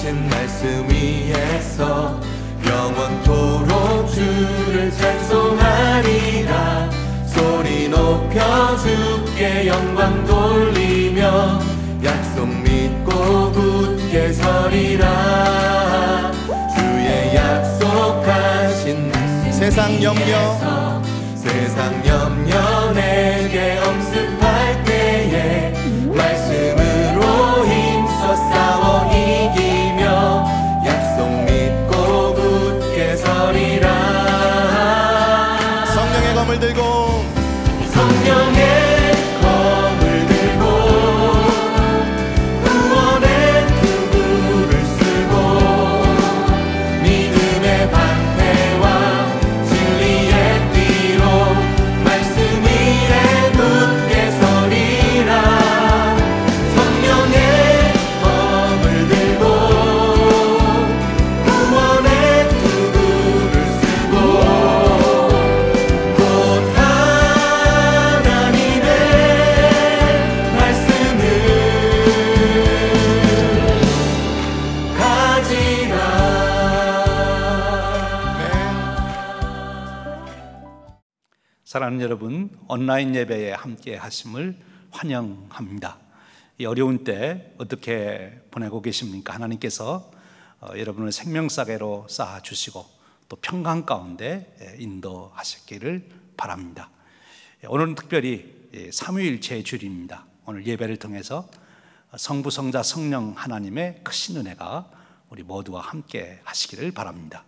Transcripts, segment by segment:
약속하신 말씀 위에서 영원토록 주를 찬송하리라. 소리 높여 주께 영광 돌리며 약속 믿고 굳게 서리라. 주의 약속하신 말씀 세상 염려 내게 엄습할 때에 말씀으로 힘써 싸워 이기며 약속 믿고 굳게 서리라. 성령의 검을 들고 구원의 투구를 쓰고 믿음의 방패와 진리의 띠로 말씀 위에 굳게 서리라. 성령의 검을 들고 구원의 투구를 쓰고 곧 하나님의 말씀을 가지라. 사랑하는 여러분, 온라인 예배에 함께 하심을 환영합니다. 이 어려운 때 어떻게 보내고 계십니까? 하나님께서 여러분을 생명사계로 쌓아주시고 또 평강 가운데 인도하셨기를 바랍니다. 오늘은 특별히 삼위일체의 주일입니다. 오늘 예배를 통해서 성부, 성자, 성령 하나님의 크신 은혜가 우리 모두와 함께 하시기를 바랍니다.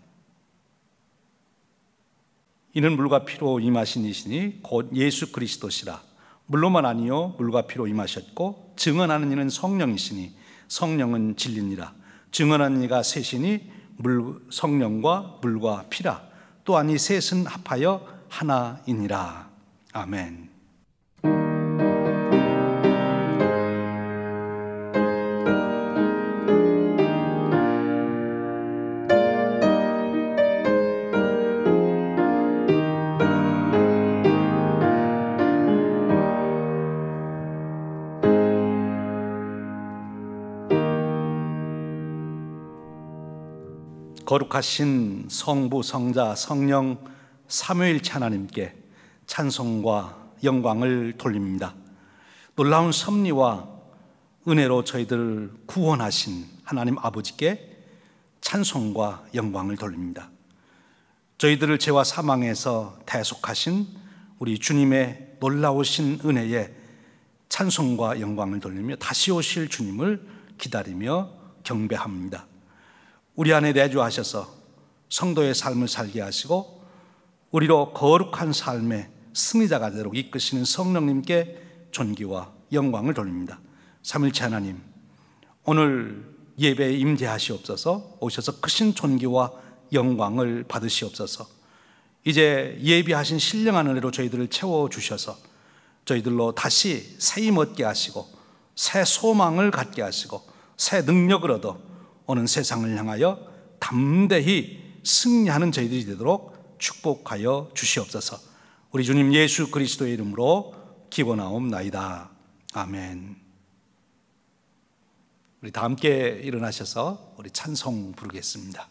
이는 물과 피로 임하신 이시니 곧 예수 그리스도시라. 물로만 아니요 물과 피로 임하셨고 증언하는 이는 성령이시니 성령은 진리니라. 증언하는 이가 셋이니 성령과 물과 피라. 또한 이 셋은 합하여 하나이니라. 아멘. 거룩하신 성부, 성자, 성령 삼위일체 하나님께 찬송과 영광을 돌립니다. 놀라운 섭리와 은혜로 저희들을 구원하신 하나님 아버지께 찬송과 영광을 돌립니다. 저희들을 죄와 사망에서 대속하신 우리 주님의 놀라우신 은혜에 찬송과 영광을 돌리며 다시 오실 주님을 기다리며 경배합니다. 우리 안에 내주하셔서 성도의 삶을 살게 하시고 우리로 거룩한 삶의 승리자가 되도록 이끄시는 성령님께 존귀와 영광을 돌립니다. 삼일체 하나님, 오늘 예배에 임재하시옵소서. 오셔서 크신 존귀와 영광을 받으시옵소서. 이제 예비하신 신령한 은혜로 저희들을 채워주셔서 저희들로 다시 새 힘 얻게 하시고 새 소망을 갖게 하시고 새 능력을 얻어 오는 세상을 향하여 담대히 승리하는 저희들이 되도록 축복하여 주시옵소서. 우리 주님 예수 그리스도의 이름으로 기원하옵나이다. 아멘. 우리 다 함께 일어나셔서 우리 찬송 부르겠습니다.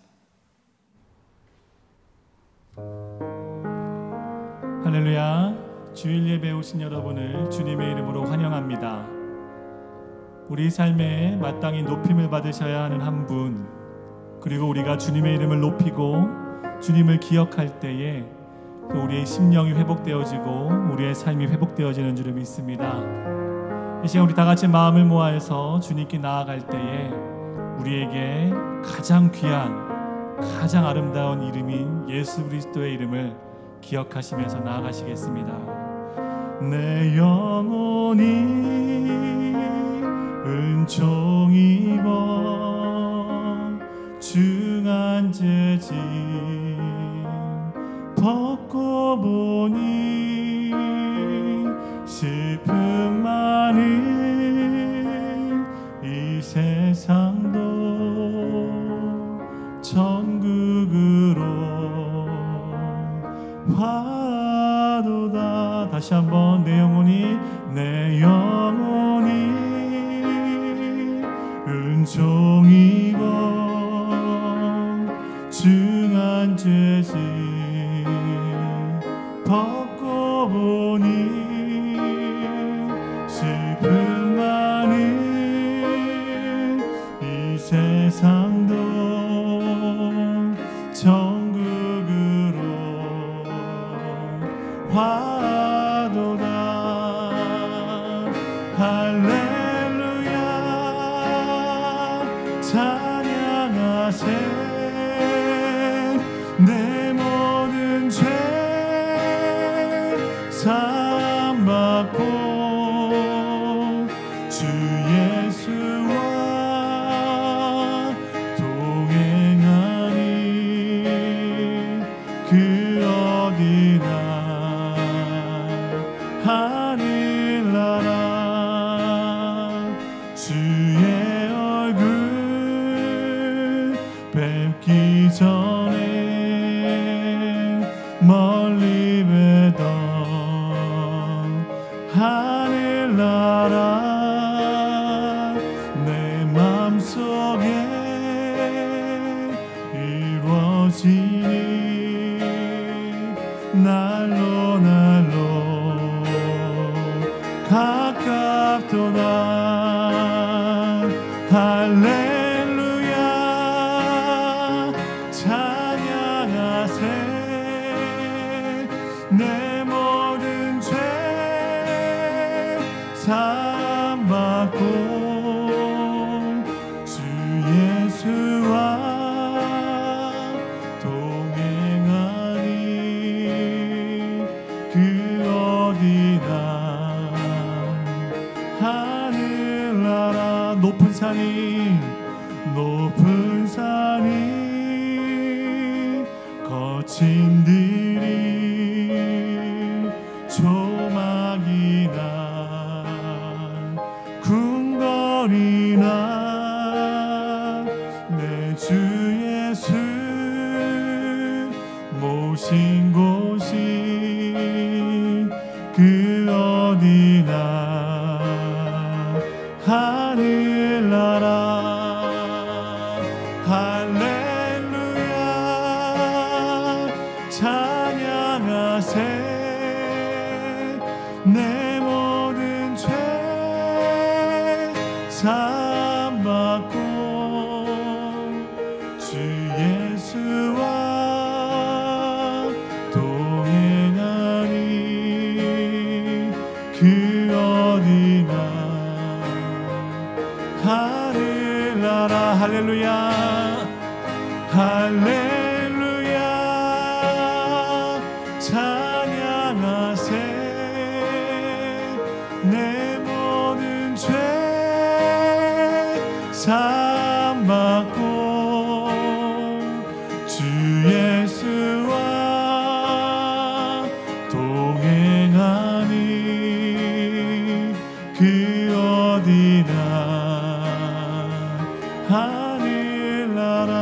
할렐루야. 주일 예배에 오신 여러분을 주님의 이름으로 환영합니다. 우리 삶에 마땅히 높임을 받으셔야 하는 한 분, 그리고 우리가 주님의 이름을 높이고 주님을 기억할 때에 또 우리의 심령이 회복되어지고 우리의 삶이 회복되어지는 줄을 믿습니다. 이 시간 우리 다 같이 마음을 모아서 주님께 나아갈 때에 우리에게 가장 귀한, 가장 아름다운 이름인 예수 그리스도의 이름을 기억하시면서 나아가시겠습니다. 내 영혼이 은총 입어 중한 죄짐 벗고 보니 슬픔 많은 이 세상도 천국으로 화도다. 다시 한번 내 영혼이 은총 입어 벗고 보니 슬픔 많은 이 세상도 천국으로 화도다. 할렐루야 찬양하세. 내 모든 죄 사함받고 주 예수와 동행하니 그 어디나 하늘나라 주의 얼굴 뵙기 전에 멀리 뵈던 하늘나라 내 맘속에 이루어지니 날로 날로 가깝도다. 할렐루야 찬양하세. 내 모든 죄 사함받고 주 예수와 동행하니 그 어디나 하늘나라. 높은 산이 거친 들이 조막이나 궁궐이나 내 주 예수 모신 곳이 그 어디나 하늘나라. 할렐루야 찬양하세. 내 모든 죄 사함받고 주 예수와 동행하니 그 어디나 하늘나라. 할렐루야 할렐루야 찬양하세. 내 모든 죄 사함받고 주 예수와 동행하니 그 어디나 하늘나라.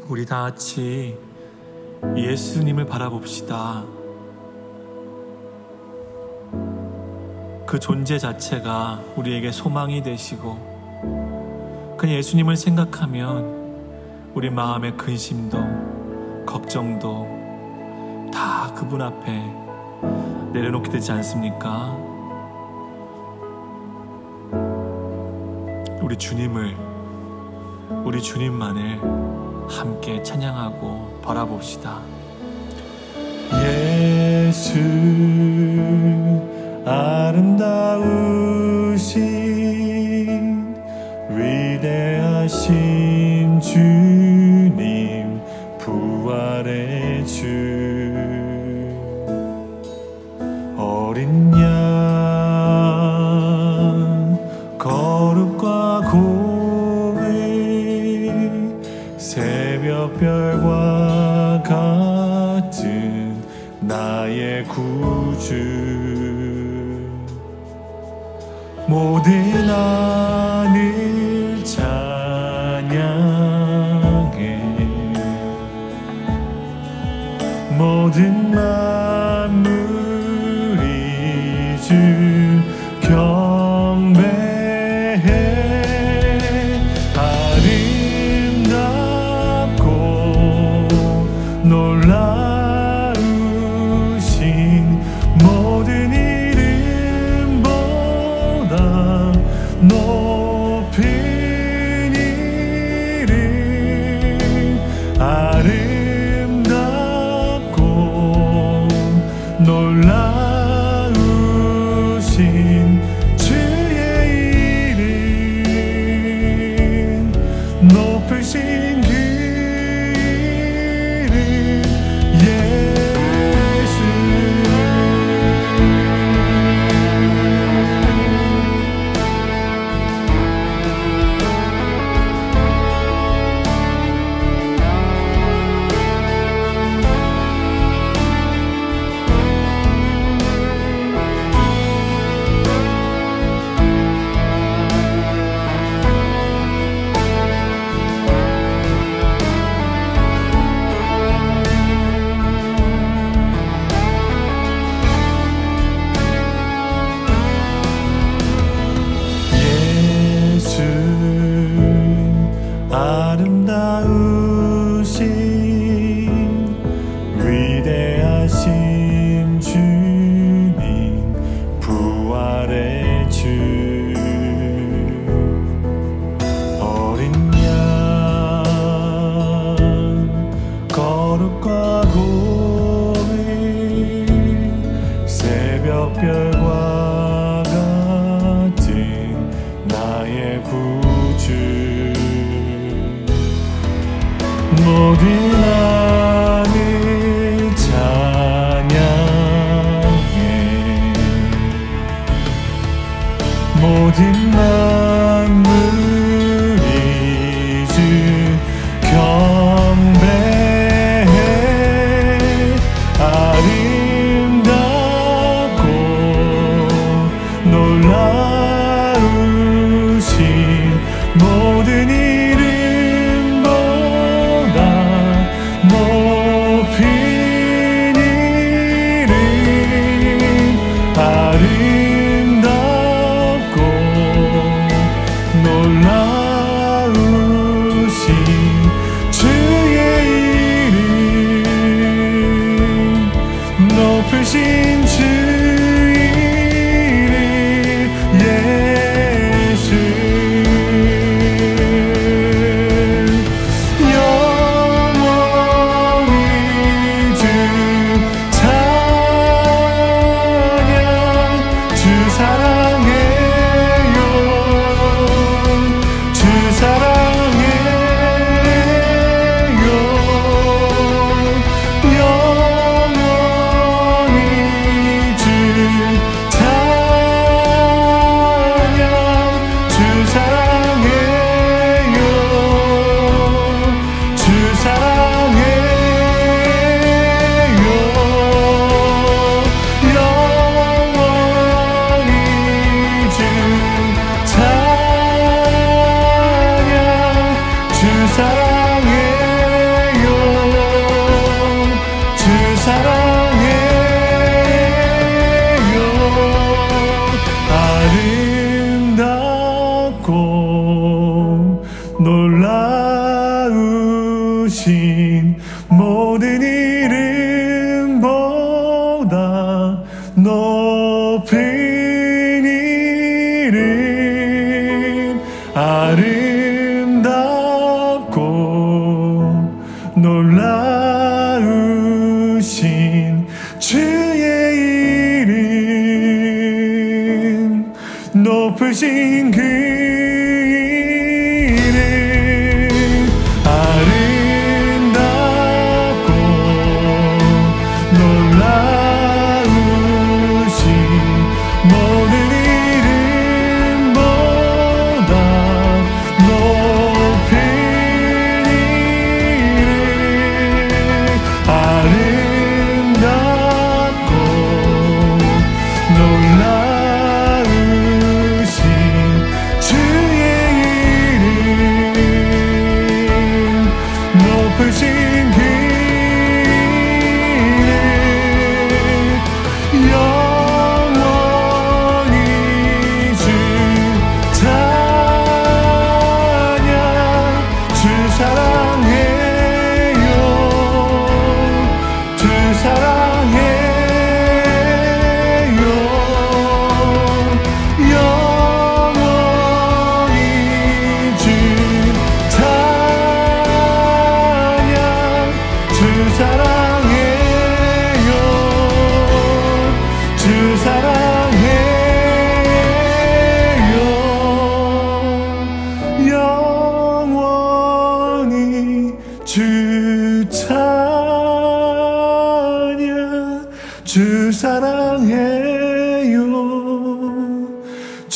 우리 다 같이 예수님을 바라봅시다. 그 존재 자체가 우리에게 소망이 되시고, 그 예수님을 생각하면 우리 마음의 근심도 걱정도 다 그분 앞에 내려놓게 되지 않습니까? 우리 주님만을 함께 찬양하고 바라봅시다. 예수 아름다우신 위대하신 주님 부활의 주 어린 양 거룩과 고의 새벽별과 같은 나의 구주 모든 하늘 찬양해 모든 만물이 주 경배하네 높은 이름 아름답고 놀라우신 주의 이름 높으신 그 이름 예수 아름다우신 위대하신 주님 부활의 주 어린 양 거룩과 공의 새벽별과 같은 나의 구주 모든 하늘 찬양해 모든 만물이 주 경배해 아름답고 놀라우신 모든 이름보다 높은 이름 아름답고 놀라우신 주의 이름 높으신 주 이름 예수 영원히 주 찬양 주 사랑해요 주 사랑해요 영원히 주 찬양 주 사랑해요 주 사랑해요 영원히 주 찬양 주 사랑해요 주 사랑해요 아름답고 놀라우신 모든 이름보다 높은 이름 아름답고 놀라우신 주의 이름 높으신 그 이름 아름답고 놀라우신 모든 이름보다 높은 이름 아름답고 놀라우신 주의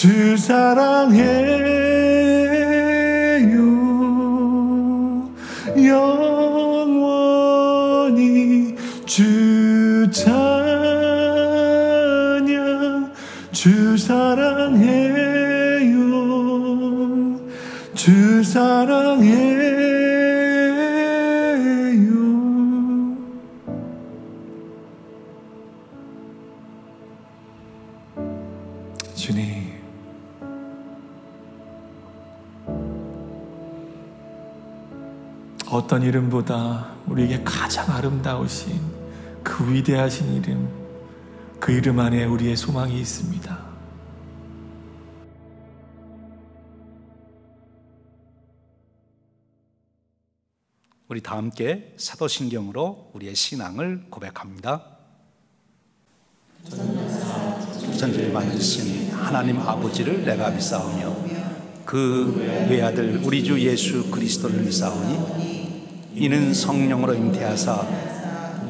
주 사랑해요 영원히 주 찬양 주 사랑해요 주 사랑해요 주님 어떤 이름보다 우리에게 가장 아름다우신 그 위대하신 이름, 그 이름 안에 우리의 소망이 있습니다. 우리 다 함께 사도신경으로 우리의 신앙을 고백합니다. 천지를 만드신 하나님 아버지를 내가 믿사오며 그 외아들 우리 주 예수 그리스도를 믿사오니 이는 성령으로 잉태하사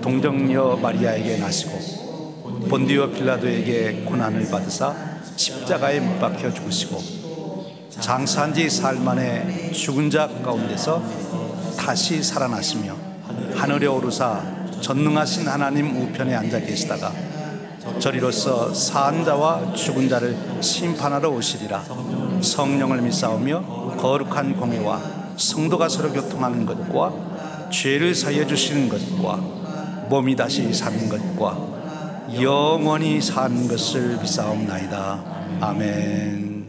동정녀 마리아에게 나시고 본디오 빌라도에게 고난을 받으사 십자가에 못 박혀 죽으시고 장사한 지 사흘 만에 죽은 자 가운데서 다시 살아나시며 하늘에 오르사 전능하신 하나님 우편에 앉아 계시다가 저리로서 사한 자와 죽은 자를 심판하러 오시리라. 성령을 믿사오며 거룩한 공회와 성도가 서로 교통하는 것과 죄를 사하여 주시는 것과 몸이 다시 사는 것과 영원히 사는 것을 믿사옵나이다. 아멘.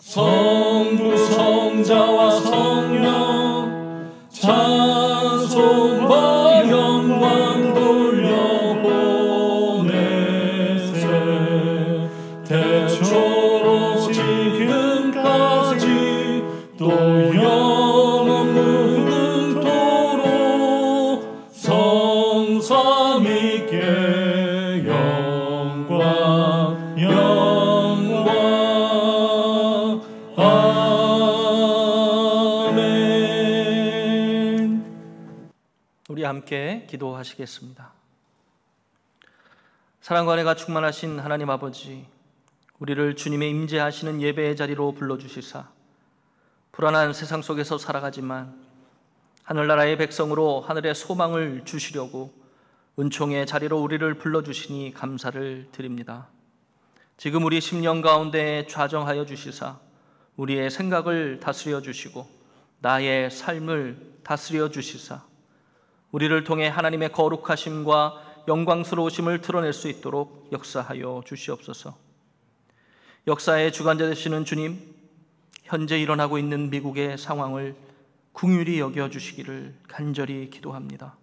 성부 성자와 성령 찬송과 영광 돌려보내세 대초로 지금까지 또 영원토록 성삼위께 영광 아멘. 우리 함께 기도하시겠습니다. 사랑과 은혜가 충만하신 하나님 아버지, 우리를 주님의 임재하시는 예배의 자리로 불러주시사 불안한 세상 속에서 살아가지만 하늘나라의 백성으로 하늘의 소망을 주시려고 은총의 자리로 우리를 불러주시니 감사를 드립니다. 지금 우리 심령 가운데 좌정하여 주시사 우리의 생각을 다스려 주시고 나의 삶을 다스려 주시사 우리를 통해 하나님의 거룩하심과 영광스러우심을 드러낼 수 있도록 역사하여 주시옵소서. 역사의 주관자 되시는 주님, 현재 일어나고 있는 미국의 상황을 긍휼히 여겨주시기를 간절히 기도합니다.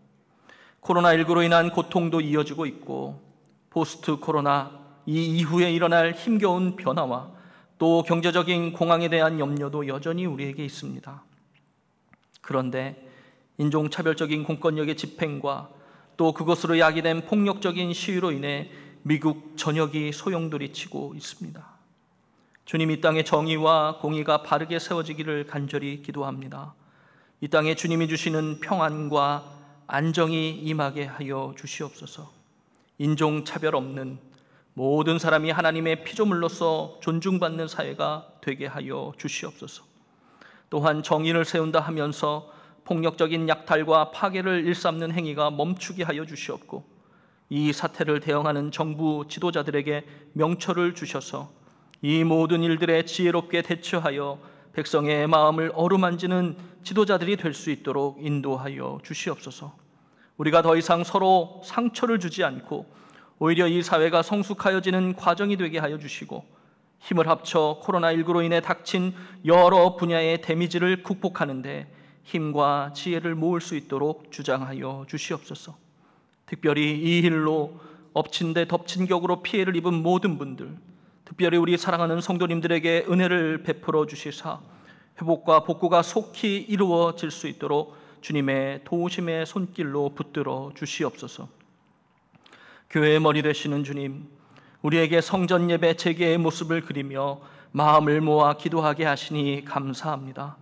코로나19로 인한 고통도 이어지고 있고 포스트 코로나 이 이후에 일어날 힘겨운 변화와 또 경제적인 공황에 대한 염려도 여전히 우리에게 있습니다. 그런데 인종차별적인 공권력의 집행과 또 그것으로 야기된 폭력적인 시위로 인해 미국 전역이 소용돌이치고 있습니다. 주님, 이 땅의 정의와 공의가 바르게 세워지기를 간절히 기도합니다. 이 땅에 주님이 주시는 평안과 안정이 임하게 하여 주시옵소서. 인종차별 없는 모든 사람이 하나님의 피조물로서 존중받는 사회가 되게 하여 주시옵소서. 또한 정의를 세운다 하면서 폭력적인 약탈과 파괴를 일삼는 행위가 멈추게 하여 주시옵고 이 사태를 대응하는 정부 지도자들에게 명철을 주셔서 이 모든 일들에 지혜롭게 대처하여 백성의 마음을 어루만지는 지도자들이 될 수 있도록 인도하여 주시옵소서. 우리가 더 이상 서로 상처를 주지 않고 오히려 이 사회가 성숙하여지는 과정이 되게 하여 주시고 힘을 합쳐 코로나19로 인해 닥친 여러 분야의 데미지를 극복하는 데 힘과 지혜를 모을 수 있도록 주장하여 주시옵소서. 특별히 이 일로 엎친 데 덮친 격으로 피해를 입은 모든 분들, 특별히 우리 사랑하는 성도님들에게 은혜를 베풀어 주시사 회복과 복구가 속히 이루어질 수 있도록 주님의 도우심의 손길로 붙들어 주시옵소서. 교회의 머리 되시는 주님, 우리에게 성전 예배 재개의 모습을 그리며 마음을 모아 기도하게 하시니 감사합니다.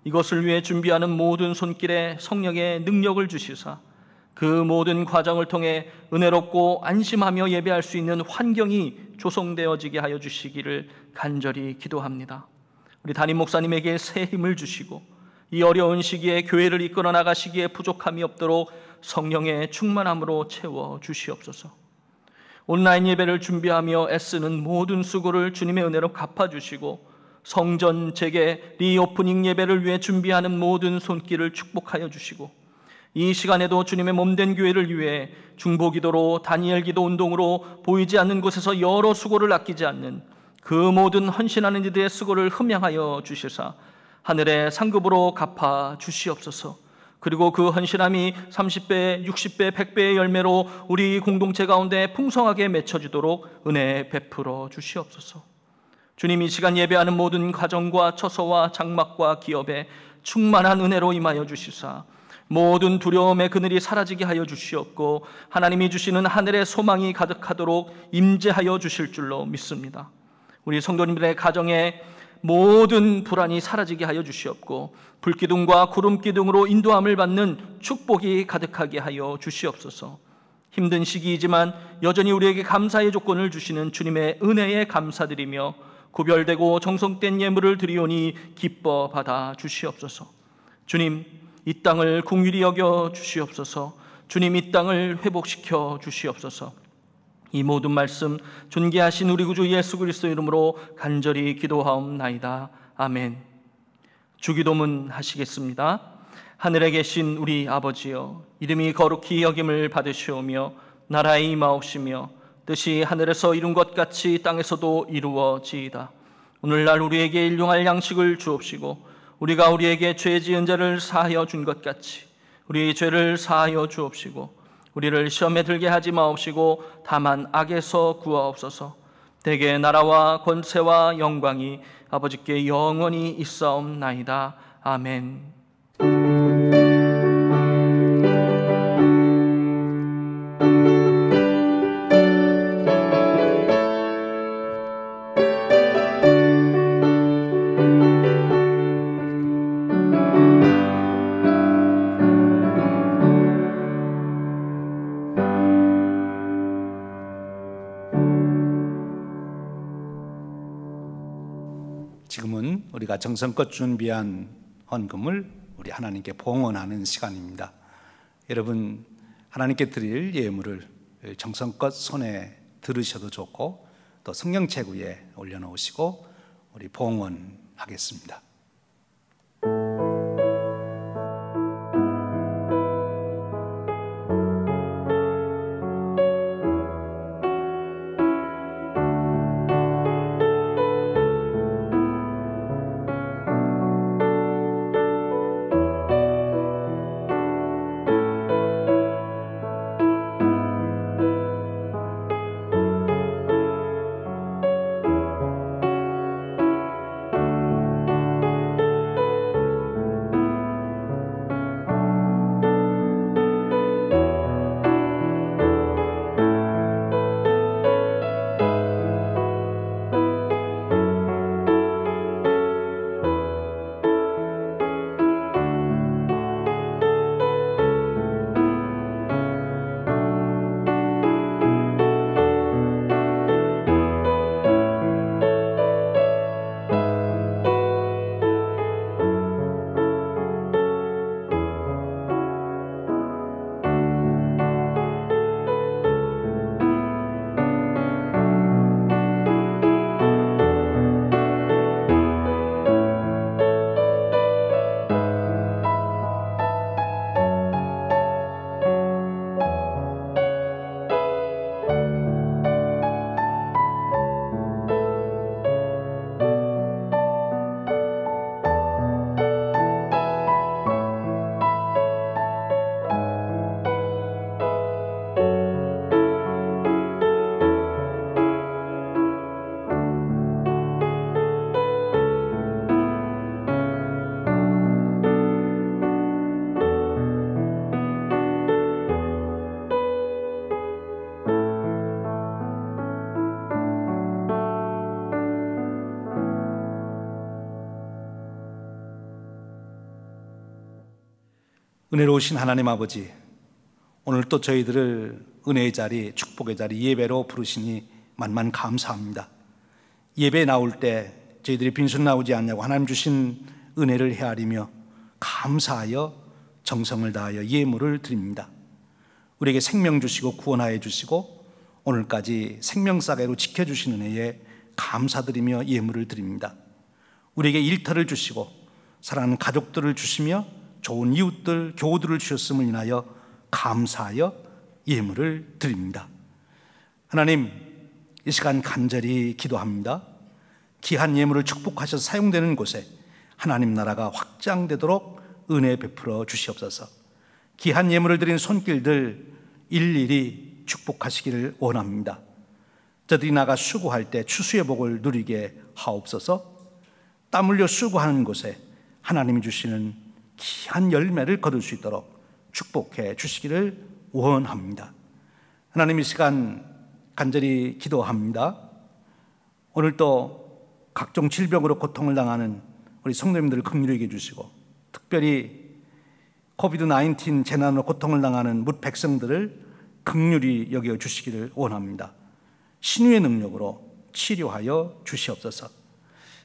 이것을 위해 준비하는 모든 손길에 성령의 능력을 주시사 그 모든 과정을 통해 은혜롭고 안심하며 예배할 수 있는 환경이 조성되어지게 하여 주시기를 간절히 기도합니다. 우리 담임 목사님에게 새 힘을 주시고 이 어려운 시기에 교회를 이끌어 나가시기에 부족함이 없도록 성령의 충만함으로 채워 주시옵소서. 온라인 예배를 준비하며 애쓰는 모든 수고를 주님의 은혜로 갚아주시고 성전 재개 리오프닝 예배를 위해 준비하는 모든 손길을 축복하여 주시고 이 시간에도 주님의 몸된 교회를 위해 중보기도로 다니엘기도 운동으로 보이지 않는 곳에서 여러 수고를 아끼지 않는 그 모든 헌신하는 이들의 수고를 흠양하여 주시사 하늘의 상급으로 갚아 주시옵소서. 그리고 그 헌신함이 30배, 60배, 100배의 열매로 우리 공동체 가운데 풍성하게 맺혀지도록 은혜 베풀어 주시옵소서. 주님, 이 시간 예배하는 모든 가정과 처소와 장막과 기업에 충만한 은혜로 임하여 주시사 모든 두려움의 그늘이 사라지게 하여 주시옵고 하나님이 주시는 하늘의 소망이 가득하도록 임재하여 주실 줄로 믿습니다. 우리 성도님들의 가정에 모든 불안이 사라지게 하여 주시옵고 불기둥과 구름기둥으로 인도함을 받는 축복이 가득하게 하여 주시옵소서. 힘든 시기이지만 여전히 우리에게 감사의 조건을 주시는 주님의 은혜에 감사드리며 구별되고 정성된 예물을 드리오니 기뻐 받아 주시옵소서. 주님, 이 땅을 긍휼히 여겨 주시옵소서. 주님, 이 땅을 회복시켜 주시옵소서. 이 모든 말씀 존귀하신 우리 구주 예수 그리스도 이름으로 간절히 기도하옵나이다. 아멘. 주기도문 하시겠습니다. 하늘에 계신 우리 아버지여, 이름이 거룩히 여김을 받으시오며 나라의 임하옵시며 뜻이 하늘에서 이룬 것 같이 땅에서도 이루어지이다. 오늘날 우리에게 일용할 양식을 주옵시고 우리가 우리에게 죄 지은 자를 사하여 준 것 같이 우리 죄를 사하여 주옵시고 우리를 시험에 들게 하지 마옵시고 다만 악에서 구하옵소서. 대개 나라와 권세와 영광이 아버지께 영원히 있사옵나이다. 아멘. 지금은 우리가 정성껏 준비한 헌금을 우리 하나님께 봉헌하는 시간입니다. 여러분, 하나님께 드릴 예물을 정성껏 손에 들으셔도 좋고 또 성령책 위에 올려놓으시고 우리 봉헌하겠습니다. 은혜로우신 하나님 아버지, 오늘 또 저희들을 은혜의 자리, 축복의 자리, 예배로 부르시니 만만 감사합니다. 예배에 나올 때 저희들이 빈손 나오지 않냐고 하나님 주신 은혜를 헤아리며 감사하여 정성을 다하여 예물을 드립니다. 우리에게 생명 주시고 구원하여 주시고 오늘까지 생명사계로 지켜주신 은혜에 감사드리며 예물을 드립니다. 우리에게 일터를 주시고 사랑하는 가족들을 주시며 좋은 이웃들, 교우들을 주셨음을 인하여 감사하여 예물을 드립니다. 하나님, 이 시간 간절히 기도합니다. 귀한 예물을 축복하셔서 사용되는 곳에 하나님 나라가 확장되도록 은혜 베풀어 주시옵소서. 귀한 예물을 드린 손길들 일일이 축복하시기를 원합니다. 저들이 나가 수고할 때 추수의 복을 누리게 하옵소서. 땀 흘려 수고하는 곳에 하나님이 주시는 귀한 열매를 거둘 수 있도록 축복해 주시기를 원합니다. 하나님, 이 시간 간절히 기도합니다. 오늘 또 각종 질병으로 고통을 당하는 우리 성도님들을 긍휼히 여겨 주시고 특별히 코비드-19 재난으로 고통을 당하는 뭇 백성들을 긍휼히 여겨 주시기를 원합니다. 신유의 능력으로 치료하여 주시옵소서.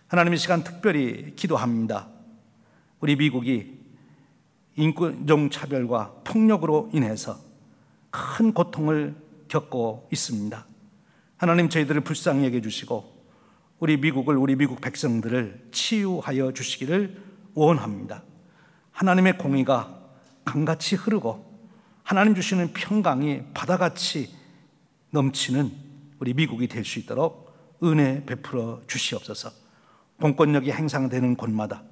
하나님, 이 시간 특별히 기도합니다. 우리 미국이 인종차별과 폭력으로 인해서 큰 고통을 겪고 있습니다. 하나님, 저희들을 불쌍히 여겨 주시고 우리 미국 백성들을 치유하여 주시기를 원합니다. 하나님의 공의가 강같이 흐르고 하나님 주시는 평강이 바다같이 넘치는 우리 미국이 될 수 있도록 은혜 베풀어 주시옵소서. 공권력이 행사되는 곳마다,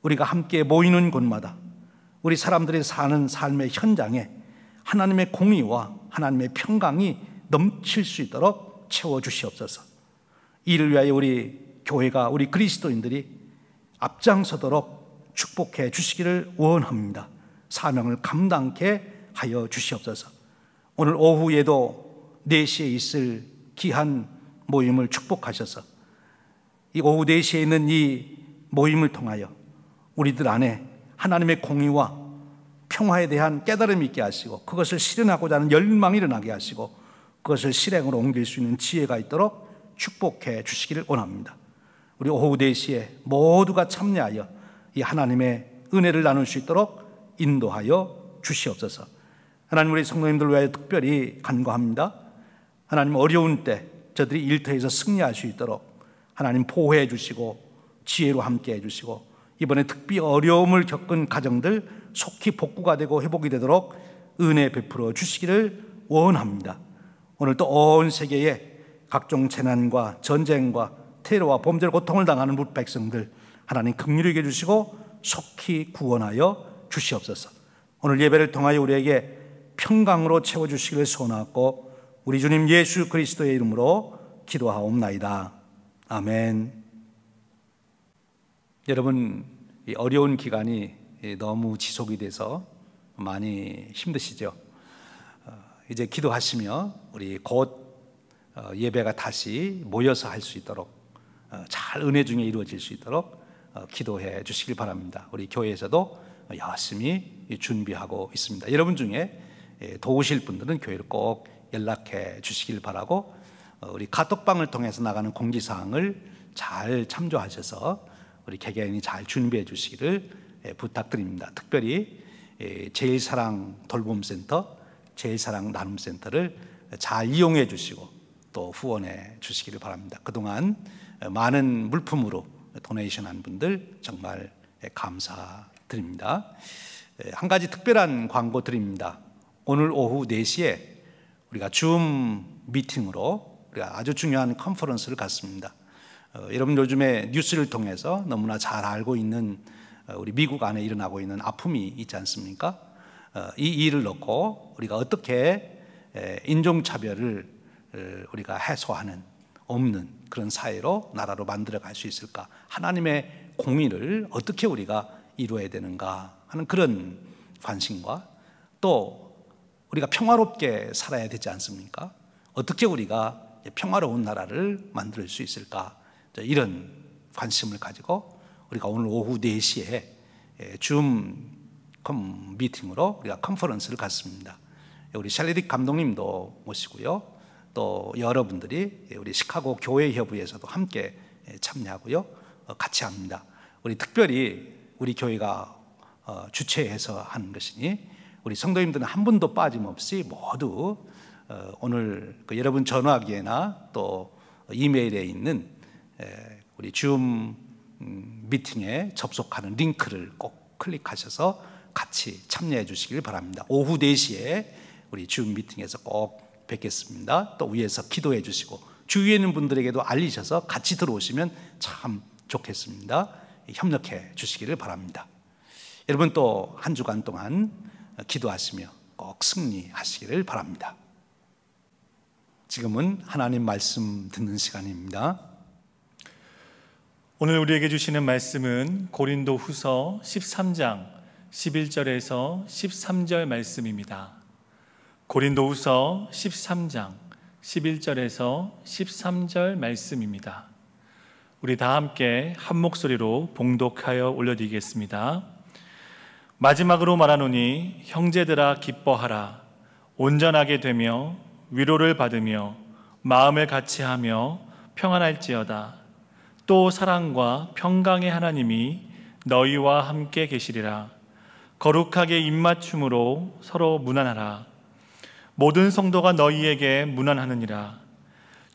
우리가 함께 모이는 곳마다, 우리 사람들이 사는 삶의 현장에 하나님의 공의와 하나님의 평강이 넘칠 수 있도록 채워주시옵소서. 이를 위하여 우리 교회가, 우리 그리스도인들이 앞장서도록 축복해 주시기를 원합니다. 사명을 감당케 하여 주시옵소서. 오늘 오후에도 4시에 있을 귀한 모임을 축복하셔서 이 오후 4시에 있는 이 모임을 통하여 우리들 안에 하나님의 공의와 평화에 대한 깨달음이 있게 하시고 그것을 실현하고자 하는 열망이 일어나게 하시고 그것을 실행으로 옮길 수 있는 지혜가 있도록 축복해 주시기를 원합니다. 우리 오후 4시에 모두가 참여하여 이 하나님의 은혜를 나눌 수 있도록 인도하여 주시옵소서. 하나님, 우리 성도님들 위하여 특별히 간구합니다. 하나님, 어려운 때 저들이 일터에서 승리할 수 있도록 하나님 보호해 주시고 지혜로 함께 해주시고 이번에 특히 어려움을 겪은 가정들 속히 복구가 되고 회복이 되도록 은혜 베풀어 주시기를 원합니다. 오늘 또 온 세계에 각종 재난과 전쟁과 테러와 범죄 고통을 당하는 뭇 백성들 하나님 긍휼히 여겨 주시고 속히 구원하여 주시옵소서. 오늘 예배를 통하여 우리에게 평강으로 채워주시기를 소원하고 우리 주님 예수 그리스도의 이름으로 기도하옵나이다. 아멘. 여러분, 이 어려운 기간이 너무 지속이 돼서 많이 힘드시죠? 이제 기도하시며 우리 곧 예배가 다시 모여서 할 수 있도록 잘 은혜 중에 이루어질 수 있도록 기도해 주시길 바랍니다. 우리 교회에서도 열심히 준비하고 있습니다. 여러분 중에 도우실 분들은 교회로 꼭 연락해 주시길 바라고 우리 카톡방을 통해서 나가는 공지사항을 잘 참조하셔서 우리 개개인이 잘 준비해 주시기를 부탁드립니다. 특별히 제일사랑 돌봄센터, 제일사랑 나눔센터를 잘 이용해 주시고 또 후원해 주시기를 바랍니다. 그동안 많은 물품으로 도네이션 한 분들 정말 감사드립니다. 한 가지 특별한 광고 드립니다. 오늘 오후 4시에 우리가 줌 미팅으로 우리가 아주 중요한 컨퍼런스를 갖습니다. 여러분, 요즘에 뉴스를 통해서 너무나 잘 알고 있는 우리 미국 안에 일어나고 있는 아픔이 있지 않습니까? 이 일을 놓고 우리가 어떻게 인종차별을 우리가 해소하는 없는 그런 사회로 나라로 만들어 갈 수 있을까? 하나님의 공의를 어떻게 우리가 이루어야 되는가 하는 그런 관심과 또 우리가 평화롭게 살아야 되지 않습니까? 어떻게 우리가 평화로운 나라를 만들 수 있을까? 이런 관심을 가지고 우리가 오늘 오후 4시에 줌 미팅으로 우리가 컨퍼런스를 갖습니다. 우리 샬리딕 감독님도 모시고요. 또 여러분들이 우리 시카고 교회 협의회에서도 함께 참여하고요, 같이 합니다. 우리 특별히 우리 교회가 주최해서 하는 것이니 우리 성도님들은 한 분도 빠짐없이 모두 오늘 여러분 전화기에나 또 이메일에 있는 우리 줌 미팅에 접속하는 링크를 꼭 클릭하셔서 같이 참여해 주시길 바랍니다. 오후 4시에 우리 줌 미팅에서 꼭 뵙겠습니다. 또 위에서 기도해 주시고 주위에 있는 분들에게도 알리셔서 같이 들어오시면 참 좋겠습니다. 협력해 주시기를 바랍니다. 여러분 또 한 주간 동안 기도하시며 꼭 승리하시기를 바랍니다. 지금은 하나님 말씀 듣는 시간입니다. 오늘 우리에게 주시는 말씀은 고린도 후서 13장 11절에서 13절 말씀입니다. 고린도 후서 13장 11절에서 13절 말씀입니다. 우리 다 함께 한 목소리로 봉독하여 올려드리겠습니다. 마지막으로 말하노니 형제들아 기뻐하라. 온전하게 되며 위로를 받으며 마음을 같이하며 평안할지어다. 또 사랑과 평강의 하나님이 너희와 함께 계시리라. 거룩하게 입맞춤으로 서로 문안하라. 모든 성도가 너희에게 문안하느니라.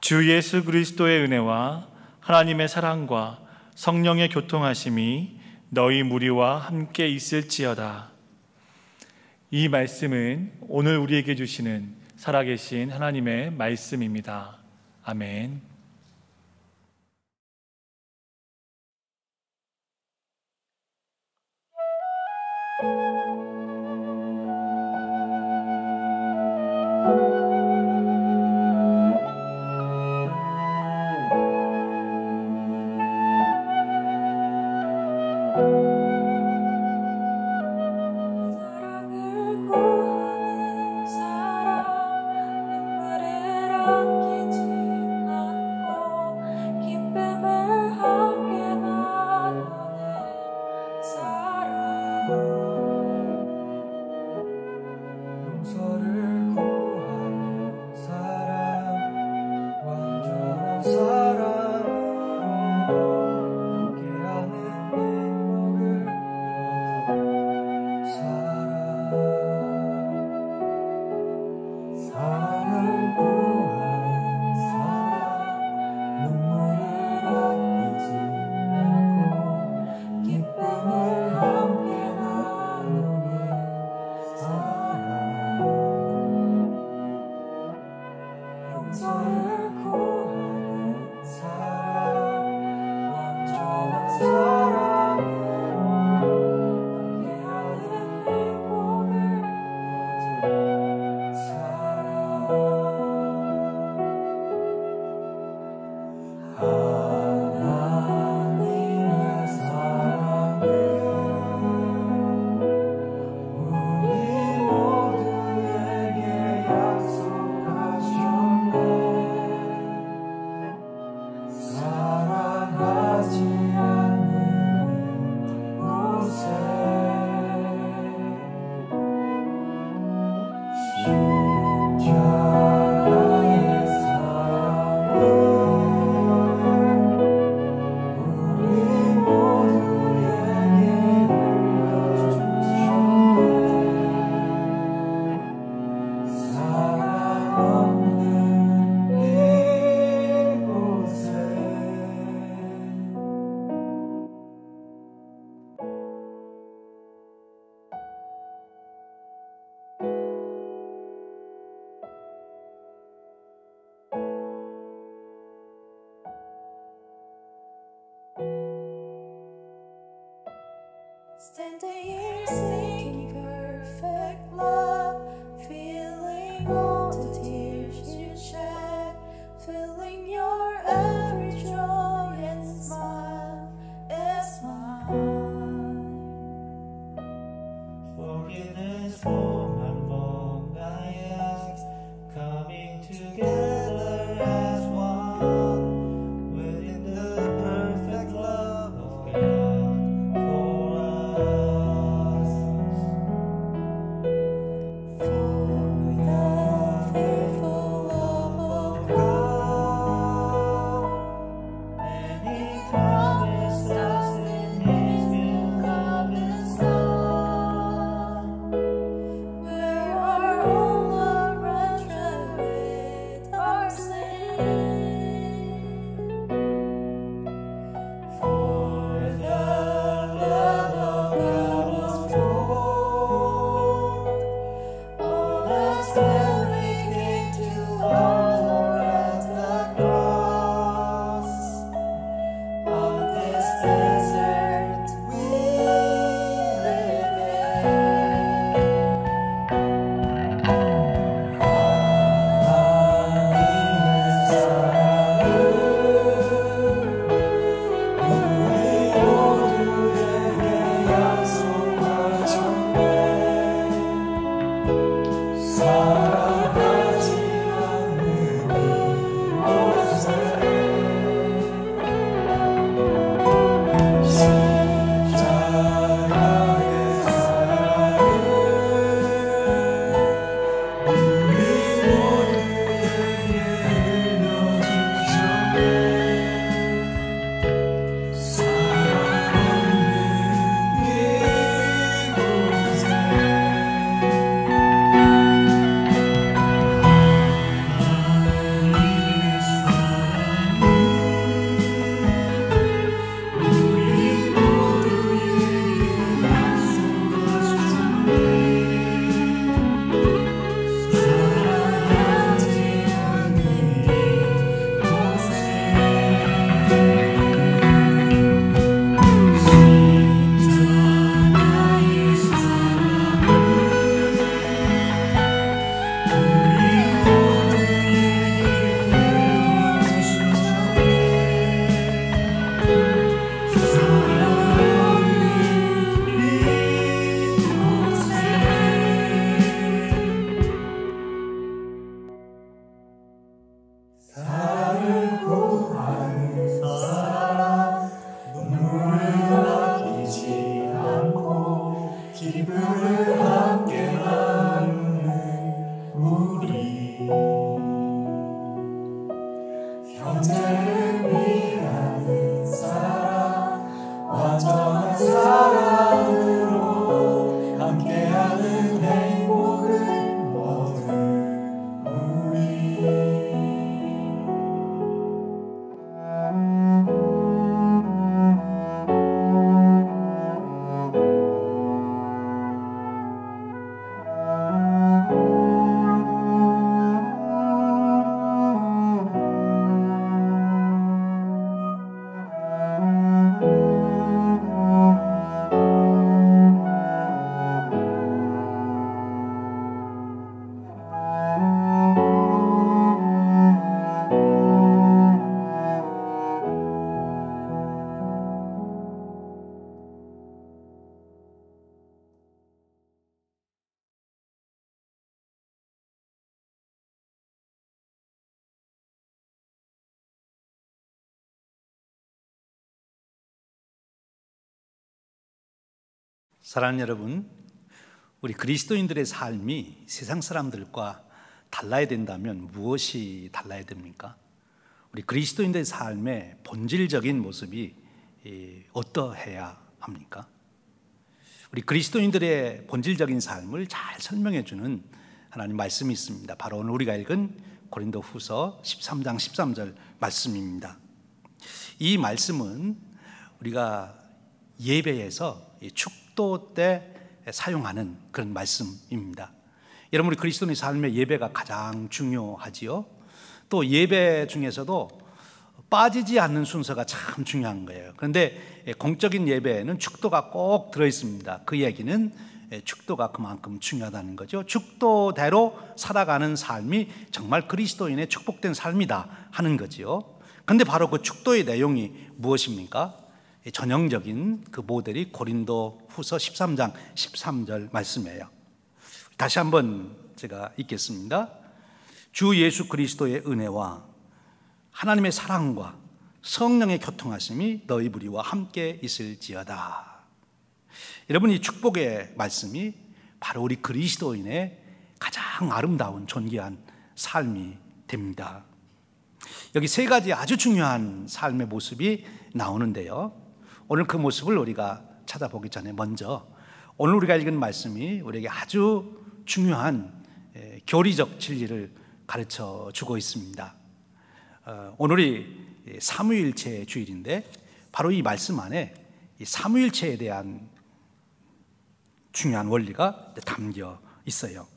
주 예수 그리스도의 은혜와 하나님의 사랑과 성령의 교통하심이 너희 무리와 함께 있을지어다. 이 말씀은 오늘 우리에게 주시는 살아계신 하나님의 말씀입니다. 아멘. Standing here seeking perfect love, feeling all the tears you shed, feeling your every joy and smile is mine. Forgiveness for my wrong I ask, coming together as one, within the perfect love of God for us. 사랑하는 여러분, 우리 그리스도인들의 삶이 세상 사람들과 달라야 된다면 무엇이 달라야 됩니까? 우리 그리스도인들의 삶의 본질적인 모습이 어떠해야 합니까? 우리 그리스도인들의 본질적인 삶을 잘 설명해 주는 하나님 말씀이 있습니다. 바로 오늘 우리가 읽은 고린도후서 13장 13절 말씀입니다. 이 말씀은 우리가 예배에서 축도 때 사용하는 그런 말씀입니다. 여러분, 우리 그리스도인의 삶의 예배가 가장 중요하지요. 또 예배 중에서도 빠지지 않는 순서가 참 중요한 거예요. 그런데 공적인 예배에는 축도가 꼭 들어있습니다. 그 얘기는 축도가 그만큼 중요하다는 거죠. 축도대로 살아가는 삶이 정말 그리스도인의 축복된 삶이다 하는 거지요. 그런데 바로 그 축도의 내용이 무엇입니까? 전형적인 그 모델이 고린도후서 13장 13절 말씀이에요. 다시 한번 제가 읽겠습니다. 주 예수 그리스도의 은혜와 하나님의 사랑과 성령의 교통하심이 너희 무리와 함께 있을지어다. 여러분, 이 축복의 말씀이 바로 우리 그리스도인의 가장 아름다운 존귀한 삶이 됩니다. 여기 세 가지 아주 중요한 삶의 모습이 나오는데요, 오늘 그 모습을 우리가 찾아보기 전에 먼저 오늘 우리가 읽은 말씀이 우리에게 아주 중요한 교리적 진리를 가르쳐 주고 있습니다. 오늘이 삼위일체 주일인데 바로 이 말씀 안에 이 삼위일체에 대한 중요한 원리가 담겨 있어요.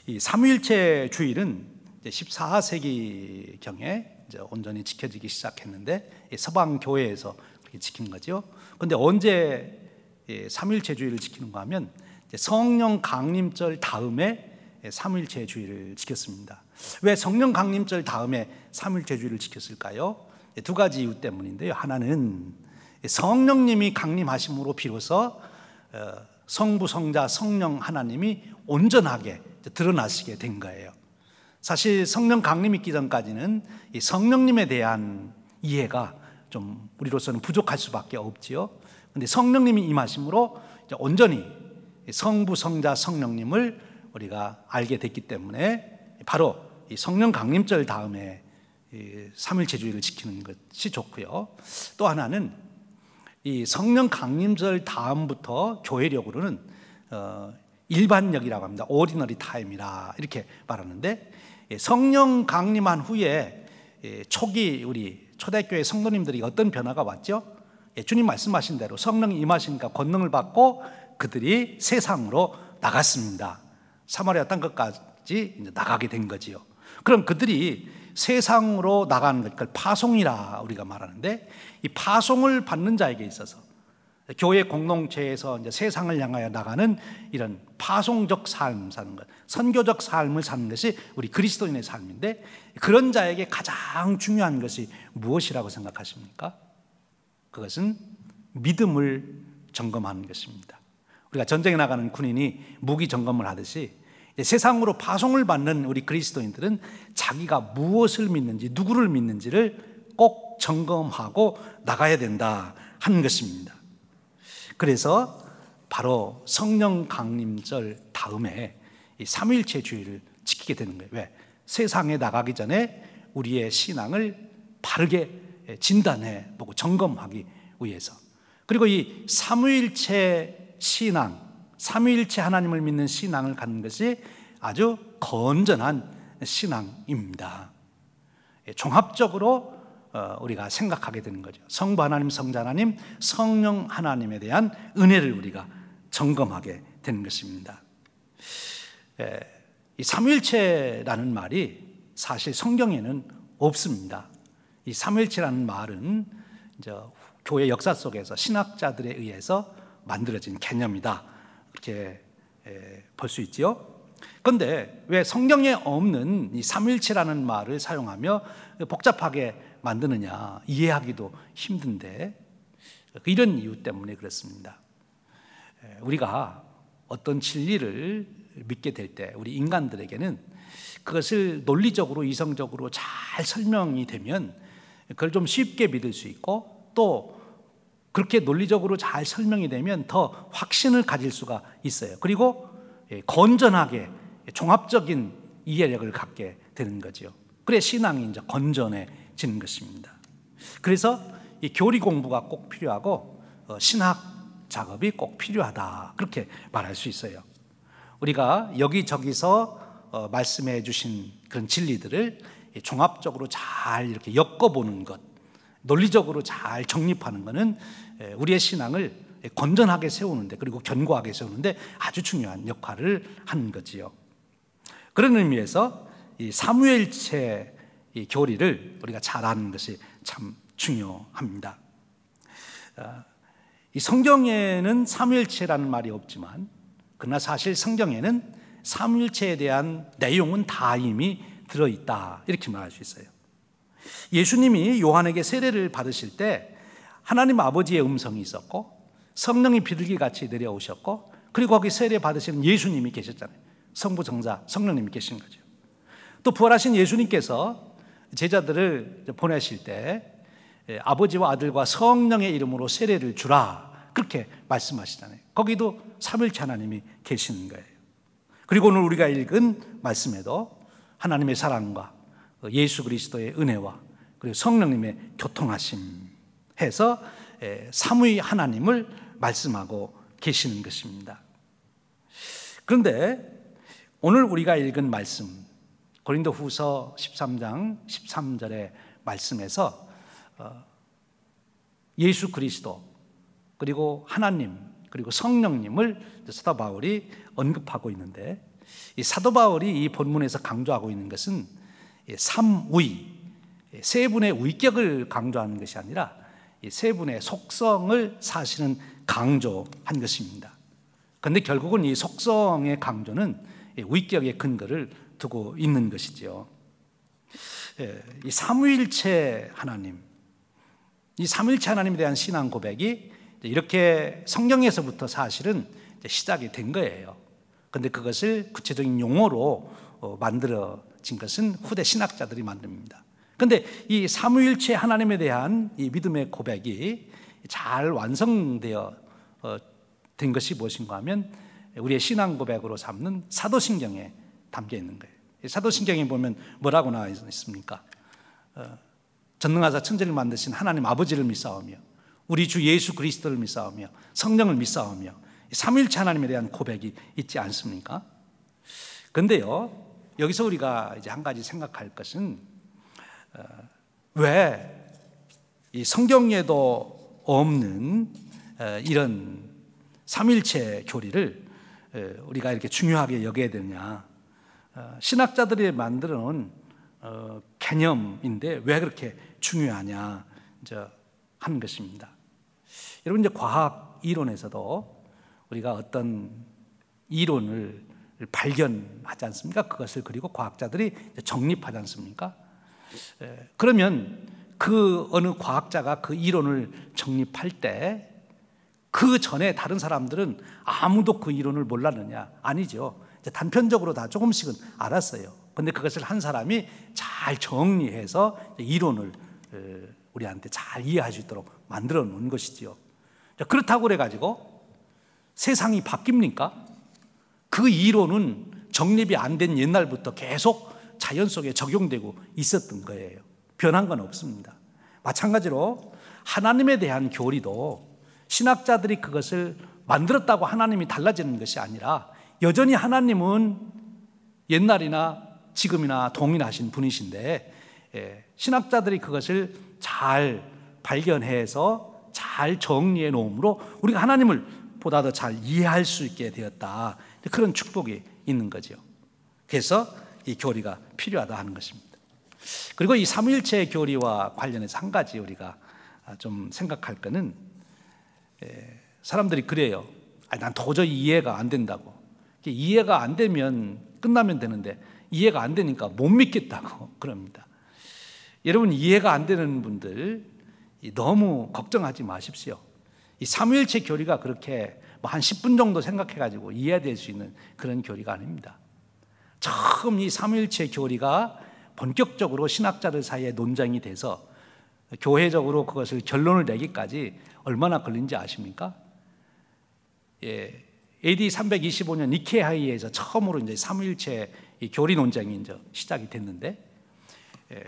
이 삼위일체 주일은 14세기경에 온전히 지켜지기 시작했는데 서방 교회에서 지킨 거죠. 그런데 언제 삼위일체 주일을 지키는가 하면 성령 강림절 다음에 삼위일체 주일을 지켰습니다. 왜 성령 강림절 다음에 삼위일체 주일을 지켰을까요? 두 가지 이유 때문인데요. 하나는 성령님이 강림하심으로 비로소 성부, 성자, 성령 하나님이 온전하게 드러나시게 된 거예요. 사실 성령 강림 있기 전까지는 이 성령님에 대한 이해가 좀 우리로서는 부족할 수밖에 없지요. 그런데 성령님이 임하심으로 온전히 성부, 성자, 성령님을 우리가 알게 됐기 때문에 바로 이 성령 강림절 다음에 삼일체 주일을 지키는 것이 좋고요. 또 하나는 이 성령 강림절 다음부터 교회력으로는 일반력이라고 합니다. 오디너리 타임이라 이렇게 말하는데, 성령 강림한 후에 초기 우리 초대교회 성도님들이 어떤 변화가 왔죠? 주님 말씀하신 대로 성령이 임하시니까 권능을 받고 그들이 세상으로 나갔습니다. 사마리아 땅끝까지 이제 나가게 된 거지요. 그럼 그들이 세상으로 나가는 것, 그걸 파송이라 우리가 말하는데, 이 파송을 받는 자에게 있어서 교회 공동체에서 이제 세상을 향하여 나가는 이런 파송적 삶 사는 것, 선교적 삶을 사는 것이 우리 그리스도인의 삶인데, 그런 자에게 가장 중요한 것이 무엇이라고 생각하십니까? 그것은 믿음을 점검하는 것입니다. 우리가 전쟁에 나가는 군인이 무기 점검을 하듯이 세상으로 파송을 받는 우리 그리스도인들은 자기가 무엇을 믿는지, 누구를 믿는지를 꼭 점검하고 나가야 된다 하는 것입니다. 그래서 바로 성령 강림절 다음에 이 삼위일체 주일을 지키게 되는 거예요. 왜? 세상에 나가기 전에 우리의 신앙을 바르게 진단해 보고 점검하기 위해서. 그리고 이 삼위일체 신앙, 삼위일체 하나님을 믿는 신앙을 갖는 것이 아주 건전한 신앙입니다. 종합적으로 우리가 생각하게 되는 거죠. 성부 하나님, 성자 하나님, 성령 하나님에 대한 은혜를 우리가 점검하게 되는 것입니다. 이 삼위일체라는 말이 사실 성경에는 없습니다. 이 삼위일체라는 말은 이제 교회 역사 속에서 신학자들에 의해서 만들어진 개념이다, 이렇게 볼 수 있지요. 그런데 왜 성경에 없는 이 삼위일체라는 말을 사용하며 복잡하게 만드느냐, 이해하기도 힘든데, 이런 이유 때문에 그렇습니다. 우리가 어떤 진리를 믿게 될 때 우리 인간들에게는 그것을 논리적으로, 이성적으로 잘 설명이 되면 그걸 좀 쉽게 믿을 수 있고, 또 그렇게 논리적으로 잘 설명이 되면 더 확신을 가질 수가 있어요. 그리고 건전하게 종합적인 이해력을 갖게 되는 거죠. 그래 신앙이 이제 건전해지는 것입니다. 그래서 이 교리 공부가 꼭 필요하고 신학 작업이 꼭 필요하다, 그렇게 말할 수 있어요. 우리가 여기저기서 말씀해 주신 그런 진리들을 종합적으로 잘 이렇게 엮어보는 것, 논리적으로 잘 정립하는 것은 우리의 신앙을 건전하게 세우는데, 그리고 견고하게 세우는데 아주 중요한 역할을 하는 거지요. 그런 의미에서 이 사무엘체 이 교리를 우리가 잘 아는 것이 참 중요합니다. 이 성경에는 사무엘체라는 말이 없지만, 그러나 사실 성경에는 사무엘체에 대한 내용은 다 이미 들어있다, 이렇게 말할 수 있어요. 예수님이 요한에게 세례를 받으실 때 하나님 아버지의 음성이 있었고, 성령이 비둘기같이 내려오셨고, 그리고 거기 세례 받으시는 예수님이 계셨잖아요. 성부 성자 성령님이 계신 거죠. 또 부활하신 예수님께서 제자들을 보내실 때 아버지와 아들과 성령의 이름으로 세례를 주라, 그렇게 말씀하시잖아요. 거기도 삼위일체 하나님이 계시는 거예요. 그리고 오늘 우리가 읽은 말씀에도 하나님의 사랑과 예수 그리스도의 은혜와 그리고 성령님의 교통하심 해서 삼위 하나님을 말씀하고 계시는 것입니다. 그런데 오늘 우리가 읽은 말씀, 고린도후서 13장 13절의 말씀에서 예수 그리스도 그리고 하나님 그리고 성령님을 사도 바울이 언급하고 있는데, 이 사도 바울이 이 본문에서 강조하고 있는 것은 삼위, 세 분의 위격을 강조하는 것이 아니라 이 세 분의 속성을 사실은 강조한 것입니다. 그런데 결국은 이 속성의 강조는 위격의 근거를 두고 있는 것이죠. 이 삼위일체 하나님, 이 삼위일체 하나님에 대한 신앙 고백이 이렇게 성경에서부터 사실은 시작이 된 거예요. 그런데 그것을 구체적인 용어로 만들어진 것은 후대 신학자들이 만듭니다. 그런데 이 삼위일체 하나님에 대한 이 믿음의 고백이 잘 완성되어 된 것이 무엇인가 하면 우리의 신앙 고백으로 삼는 사도신경에 담겨 있는 거예요. 사도신경에 보면 뭐라고 나와 있습니까? 전능하사 천지를 만드신 하나님 아버지를 믿사오며 우리 주 예수 그리스도를 믿사오며 성령을 믿사오며 삼위일체 하나님에 대한 고백이 있지 않습니까? 그런데요, 여기서 우리가 이제 한 가지 생각할 것은 왜 이 성경에도 없는 이런 삼위일체 교리를 우리가 이렇게 중요하게 여겨야 되냐? 신학자들이 만들어 놓은 개념인데 왜 그렇게 중요하냐 하는 것입니다. 여러분, 이제 과학 이론에서도 우리가 어떤 이론을 발견하지 않습니까? 그것을 그리고 과학자들이 정립하지 않습니까? 그러면 그 어느 과학자가 그 이론을 정립할 때 그 전에 다른 사람들은 아무도 그 이론을 몰랐느냐? 아니죠. 단편적으로 다 조금씩은 알았어요. 그런데 그것을 한 사람이 잘 정리해서 이론을 우리한테 잘 이해할 수 있도록 만들어 놓은 것이지요. 그렇다고 그래가지고 세상이 바뀝니까? 그 이론은 정립이 안 된 옛날부터 계속 자연 속에 적용되고 있었던 거예요. 변한 건 없습니다. 마찬가지로 하나님에 대한 교리도 신학자들이 그것을 만들었다고 하나님이 달라지는 것이 아니라 여전히 하나님은 옛날이나 지금이나 동일하신 분이신데 신학자들이 그것을 잘 발견해서 잘 정리해 놓음으로 우리가 하나님을 보다 더 잘 이해할 수 있게 되었다, 그런 축복이 있는 거죠. 그래서 이 교리가 필요하다 하는 것입니다. 그리고 이 삼위일체 교리와 관련해서 한 가지 우리가 좀 생각할 거는, 사람들이 그래요. 난 도저히 이해가 안 된다고. 이해가 안 되면 끝나면 되는데 이해가 안 되니까 못 믿겠다고 그럽니다. 여러분, 이해가 안 되는 분들 너무 걱정하지 마십시오. 이 삼위일체 교리가 그렇게 한 10분 정도 생각해가지고 이해될 수 있는 그런 교리가 아닙니다. 처음 이 삼위일체 교리가 본격적으로 신학자들 사이에 논쟁이 돼서 교회적으로 그것을 결론을 내기까지 얼마나 걸린지 아십니까? AD 325년 니케아회의에서 처음으로 이제 삼위일체 교리 논쟁이 이제 시작이 됐는데,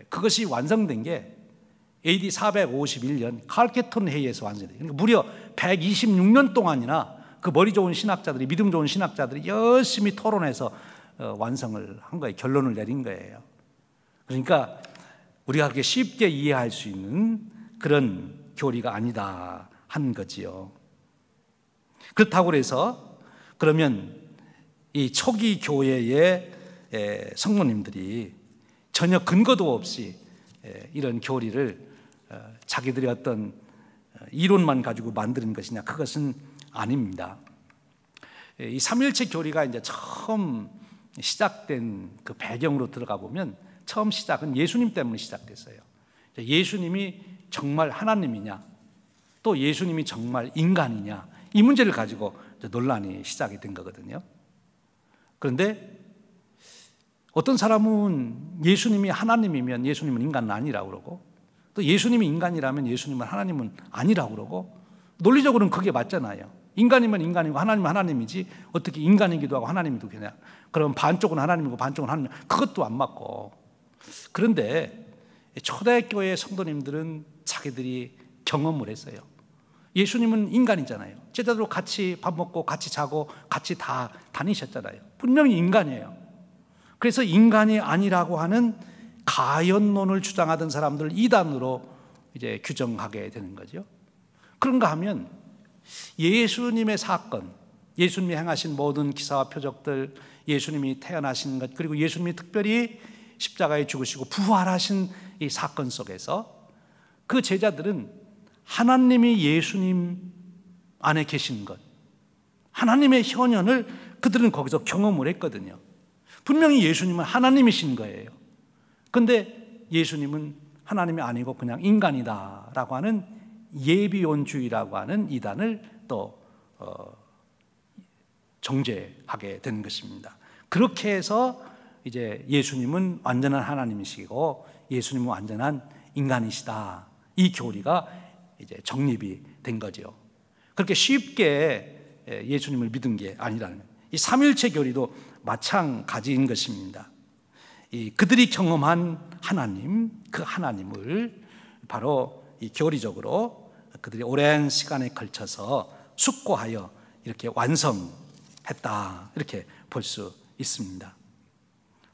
그것이 완성된 게 AD 451년 칼케톤 회의에서 완성돼요. 그러니까 무려 126년 동안이나 그 머리 좋은 신학자들이, 믿음 좋은 신학자들이 열심히 토론해서 완성을 한 거예요. 결론을 내린 거예요. 그러니까 우리가 그렇게 쉽게 이해할 수 있는 그런 교리가 아니다 한 거지요. 그렇다고 해서 그러면 이 초기 교회의 성도님들이 전혀 근거도 없이 이런 교리를 자기들의 어떤 이론만 가지고 만드는 것이냐? 그것은 아닙니다. 이 삼일체 교리가 이제 처음 시작된 그 배경으로 들어가 보면 처음 시작은 예수님 때문에 시작됐어요. 예수님이 정말 하나님이냐, 또 예수님이 정말 인간이냐, 이 문제를 가지고 논란이 시작이 된 거거든요. 그런데 어떤 사람은 예수님이 하나님이면 예수님은 인간은 아니라고 그러고, 또 예수님이 인간이라면 예수님은 하나님은 아니라고 그러고, 논리적으로는 그게 맞잖아요. 인간이면 인간이고 하나님은 하나님이지 어떻게 인간이기도 하고 하나님이기도 하냐? 그럼 반쪽은 하나님이고 반쪽은 하나님, 그것도 안 맞고. 그런데 초대교회 성도님들은 자기들이 경험을 했어요. 예수님은 인간이잖아요. 제자들로 같이 밥 먹고 같이 자고 같이 다 다니셨잖아요. 분명히 인간이에요. 그래서 인간이 아니라고 하는 가연론을 주장하던 사람들을 이단으로 이제 규정하게 되는 거죠. 그런가 하면 예수님의 사건, 예수님이 행하신 모든 기사와 표적들, 예수님이 태어나신 것, 그리고 예수님이 특별히 십자가에 죽으시고 부활하신 이 사건 속에서 그 제자들은 하나님이 예수님 안에 계신 것, 하나님의 현현을 그들은 거기서 경험을 했거든요. 분명히 예수님은 하나님이신 거예요. 그런데 예수님은 하나님이 아니고 그냥 인간이다라고 하는 예비론주의라고 하는 이단을 또 정죄하게 된 것입니다. 그렇게 해서 이제 예수님은 완전한 하나님이시고 예수님은 완전한 인간이시다, 이 교리가 이제 정립이 된 거죠. 그렇게 쉽게 예수님을 믿은 게 아니라는 거예요. 이 삼일체 교리도 마찬가지인 것입니다. 그들이 경험한 하나님, 그 하나님을 바로 이 교리적으로 그들이 오랜 시간에 걸쳐서 숙고하여 이렇게 완성했다, 이렇게 볼 수 있습니다.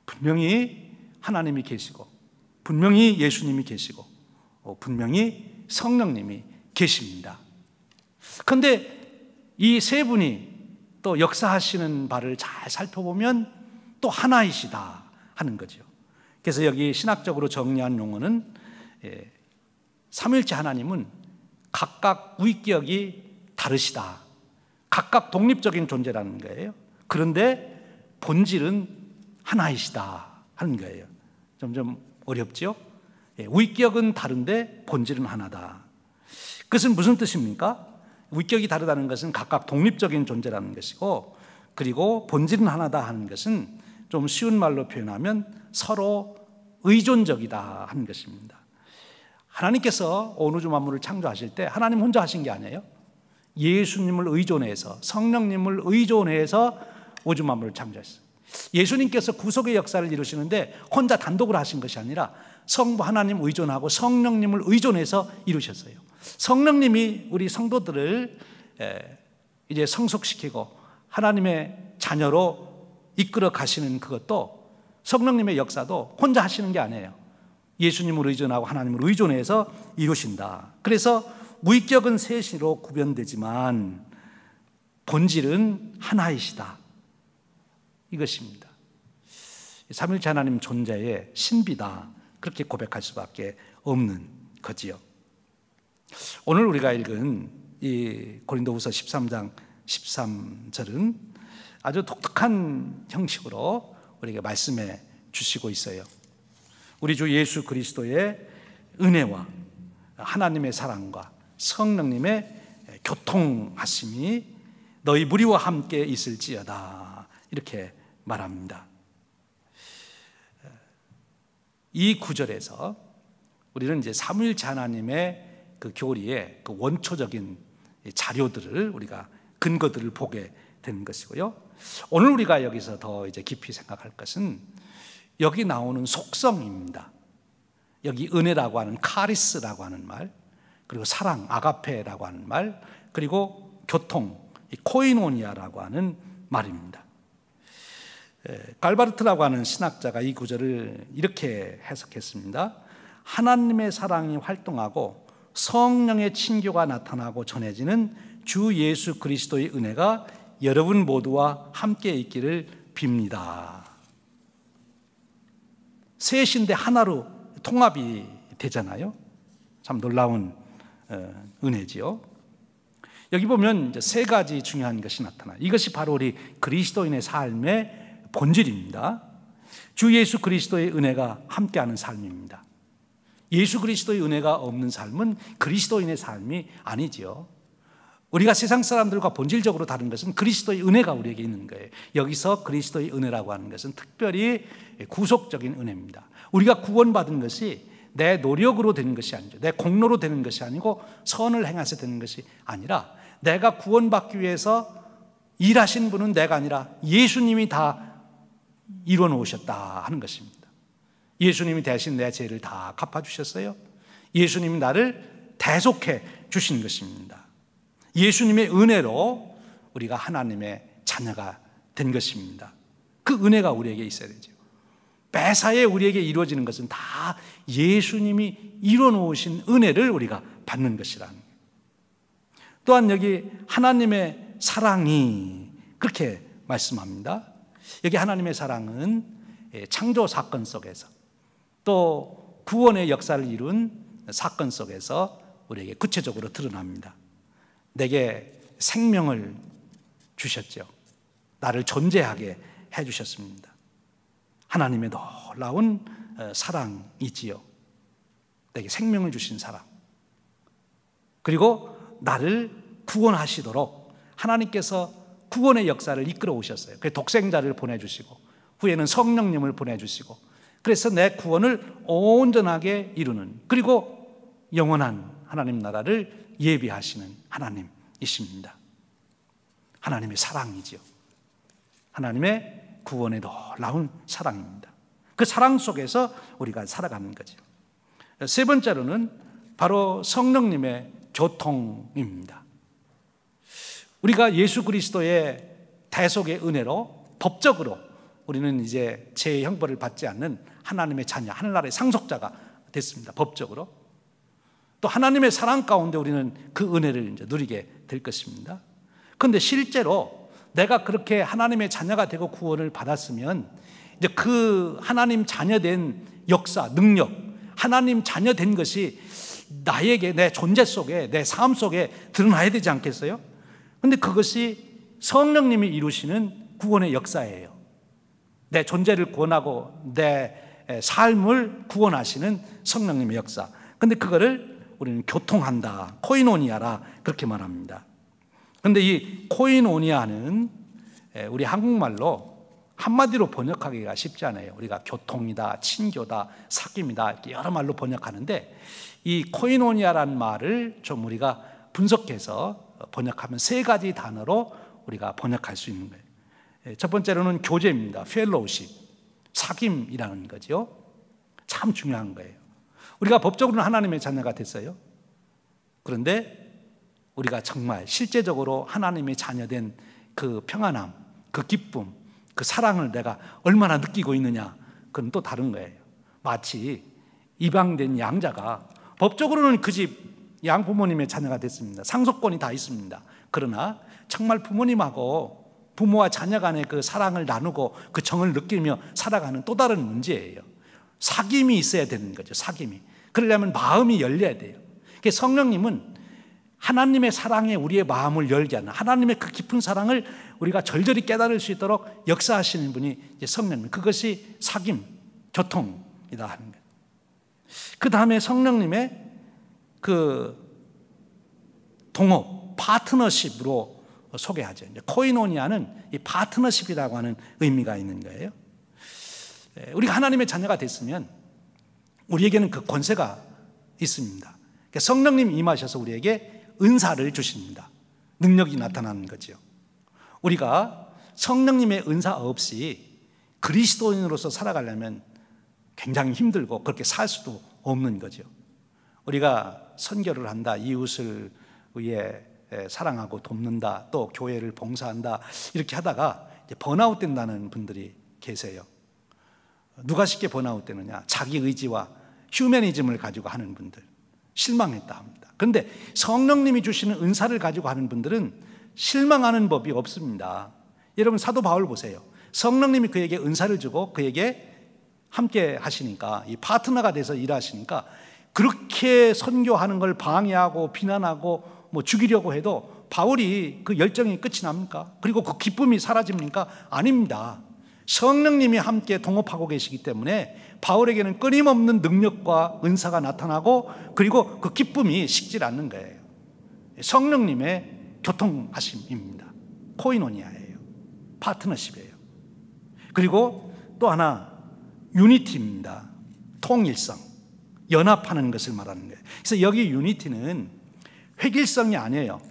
분명히 하나님이 계시고, 분명히 예수님이 계시고, 분명히 성령님이 계십니다. 그런데 이 세 분이 또 역사하시는 바를 잘 살펴보면 또 하나이시다 하는 거죠. 그래서 여기 신학적으로 정리한 용어는 삼일체 하나님은 각각 위격이 다르시다, 각각 독립적인 존재라는 거예요. 그런데 본질은 하나이시다 하는 거예요. 점점 어렵죠? 위격은 다른데 본질은 하나다. 그것은 무슨 뜻입니까? 위격이 다르다는 것은 각각 독립적인 존재라는 것이고, 그리고 본질은 하나다 하는 것은 좀 쉬운 말로 표현하면 서로 의존적이다 하는 것입니다. 하나님께서 온 우주 만물을 창조하실 때 하나님 혼자 하신 게 아니에요. 예수님을 의존해서, 성령님을 의존해서 우주 만물을 창조했어요. 예수님께서 구속의 역사를 이루시는데 혼자 단독으로 하신 것이 아니라 성부 하나님 의존하고 성령님을 의존해서 이루셨어요. 성령님이 우리 성도들을 이제 성숙시키고 하나님의 자녀로 이끌어 가시는 그것도, 성령님의 역사도 혼자 하시는 게 아니에요. 예수님을 의존하고 하나님을 의존해서 이루신다. 그래서 위격은 셋으로 구별되지만 본질은 하나이시다, 이것입니다. 삼일체 하나님 존재의 신비다, 그렇게 고백할 수밖에 없는 거지요. 오늘 우리가 읽은 이 고린도후서 13장 13절은 아주 독특한 형식으로 우리에게 말씀해 주시고 있어요. 우리 주 예수 그리스도의 은혜와 하나님의 사랑과 성령님의 교통하심이 너희 무리와 함께 있을지어다, 이렇게 말합니다. 이 구절에서 우리는 이제 삼위일체 하나님의 그 교리의 그 원초적인 자료들을 우리가 근거들을 보게 되는 것이고요. 오늘 우리가 여기서 더 이제 깊이 생각할 것은 여기 나오는 속성입니다. 여기 은혜라고 하는 카리스라고 하는 말, 그리고 사랑 아가페라고 하는 말, 그리고 교통 코이노니아라고 하는 말입니다. 갈바르트라고 하는 신학자가 이 구절을 이렇게 해석했습니다. 하나님의 사랑이 활동하고 성령의 친교가 나타나고 전해지는 주 예수 그리스도의 은혜가 여러분 모두와 함께 있기를 빕니다. 셋인데 하나로 통합이 되잖아요. 참 놀라운 은혜지요. 여기 보면 이제 세 가지 중요한 것이 나타나요. 이것이 바로 우리 그리스도인의 삶의 본질입니다. 주 예수 그리스도의 은혜가 함께하는 삶입니다. 예수 그리스도의 은혜가 없는 삶은 그리스도인의 삶이 아니지요. 우리가 세상 사람들과 본질적으로 다른 것은 그리스도의 은혜가 우리에게 있는 거예요. 여기서 그리스도의 은혜라고 하는 것은 특별히 구속적인 은혜입니다. 우리가 구원받은 것이 내 노력으로 되는 것이 아니죠. 내 공로로 되는 것이 아니고 선을 행해서 되는 것이 아니라 내가 구원받기 위해서 일하신 분은 내가 아니라 예수님이 다 이루어 놓으셨다 하는 것입니다. 예수님이 대신 내 죄를 다 갚아주셨어요. 예수님이 나를 대속해 주신 것입니다. 예수님의 은혜로 우리가 하나님의 자녀가 된 것입니다. 그 은혜가 우리에게 있어야 되죠. 매사에 우리에게 이루어지는 것은 다 예수님이 이루어 놓으신 은혜를 우리가 받는 것이라는 거예요. 또한 여기 하나님의 사랑이 그렇게 말씀합니다. 여기 하나님의 사랑은 창조 사건 속에서 또 구원의 역사를 이룬 사건 속에서 우리에게 구체적으로 드러납니다. 내게 생명을 주셨죠. 나를 존재하게 해주셨습니다. 하나님의 놀라운 사랑이지요. 내게 생명을 주신 사랑. 그리고 나를 구원하시도록 하나님께서 구원의 역사를 이끌어 오셨어요. 그 독생자를 보내주시고 후에는 성령님을 보내주시고 그래서 내 구원을 온전하게 이루는, 그리고 영원한 하나님 나라를 예비하시는 하나님이십니다. 하나님의 사랑이지요. 하나님의 구원의 놀라운 사랑입니다. 그 사랑 속에서 우리가 살아가는 거죠. 세 번째로는 바로 성령님의 교통입니다. 우리가 예수 그리스도의 대속의 은혜로 법적으로 우리는 이제 죄의 형벌을 받지 않는 하나님의 자녀, 하늘나라의 상속자가 됐습니다. 법적으로. 또 하나님의 사랑 가운데 우리는 그 은혜를 이제 누리게 될 것입니다. 그런데 실제로 내가 그렇게 하나님의 자녀가 되고 구원을 받았으면 이제 그 하나님 자녀된 역사, 능력, 하나님 자녀된 것이 나에게, 내 존재 속에, 내 삶 속에 드러나야 되지 않겠어요? 그런데 그것이 성령님이 이루시는 구원의 역사예요. 내 존재를 구원하고 내 삶을 구원하시는 성령님의 역사. 그런데 그거를 우리는 교통한다, 코이노니아라 그렇게 말합니다. 그런데 이 코이노니아는 우리 한국말로 한마디로 번역하기가 쉽지 않아요. 우리가 교통이다, 친교다, 사귐이다 이렇게 여러 말로 번역하는데 이 코이노니아라는 말을 좀 우리가 분석해서 번역하면 세 가지 단어로 우리가 번역할 수 있는 거예요. 첫 번째로는 교제입니다. 펠로우십, 사귐이라는 거죠. 참 중요한 거예요. 우리가 법적으로는 하나님의 자녀가 됐어요. 그런데 우리가 정말 실제적으로 하나님의 자녀된 그 평안함, 그 기쁨, 그 사랑을 내가 얼마나 느끼고 있느냐, 그건 또 다른 거예요. 마치 입양된 양자가 법적으로는 그 집 양부모님의 자녀가 됐습니다. 상속권이 다 있습니다. 그러나 정말 부모님하고 부모와 자녀 간의 그 사랑을 나누고 그 정을 느끼며 살아가는 또 다른 문제예요. 사귐이 있어야 되는 거죠. 사귐이. 그러려면 마음이 열려야 돼요. 성령님은 하나님의 사랑에 우리의 마음을 열게 하는, 하나님의 그 깊은 사랑을 우리가 절절히 깨달을 수 있도록 역사하시는 분이 이제 성령님. 그것이 사귐, 교통이다 하는 거예요. 그 다음에 성령님의 그 동업, 파트너십으로 소개하죠. 이제 코이노니아는 이 파트너십이라고 하는 의미가 있는 거예요. 우리가 하나님의 자녀가 됐으면 우리에게는 그 권세가 있습니다. 그러니까 성령님 임하셔서 우리에게 은사를 주십니다. 능력이 나타나는 거죠. 우리가 성령님의 은사 없이 그리스도인으로서 살아가려면 굉장히 힘들고 그렇게 살 수도 없는 거죠. 우리가 선교를 한다, 이웃을 위해 사랑하고 돕는다, 또 교회를 봉사한다, 이렇게 하다가 이제 번아웃 된다는 분들이 계세요. 누가 쉽게 번아웃 되느냐? 자기 의지와 휴머니즘을 가지고 하는 분들, 실망했다 합니다. 그런데 성령님이 주시는 은사를 가지고 하는 분들은 실망하는 법이 없습니다. 여러분 사도 바울 보세요. 성령님이 그에게 은사를 주고 그에게 함께 하시니까, 이 파트너가 돼서 일하시니까 그렇게 선교하는 걸 방해하고 비난하고 뭐 죽이려고 해도 바울이 그 열정이 끝이 납니까? 그리고 그 기쁨이 사라집니까? 아닙니다. 성령님이 함께 동업하고 계시기 때문에 바울에게는 끊임없는 능력과 은사가 나타나고 그리고 그 기쁨이 식질 않는 거예요. 성령님의 교통하심입니다. 코이노니아예요. 파트너십이에요. 그리고 또 하나 유니티입니다. 통일성, 연합하는 것을 말하는 거예요. 그래서 여기 유니티는 획일성이 아니에요.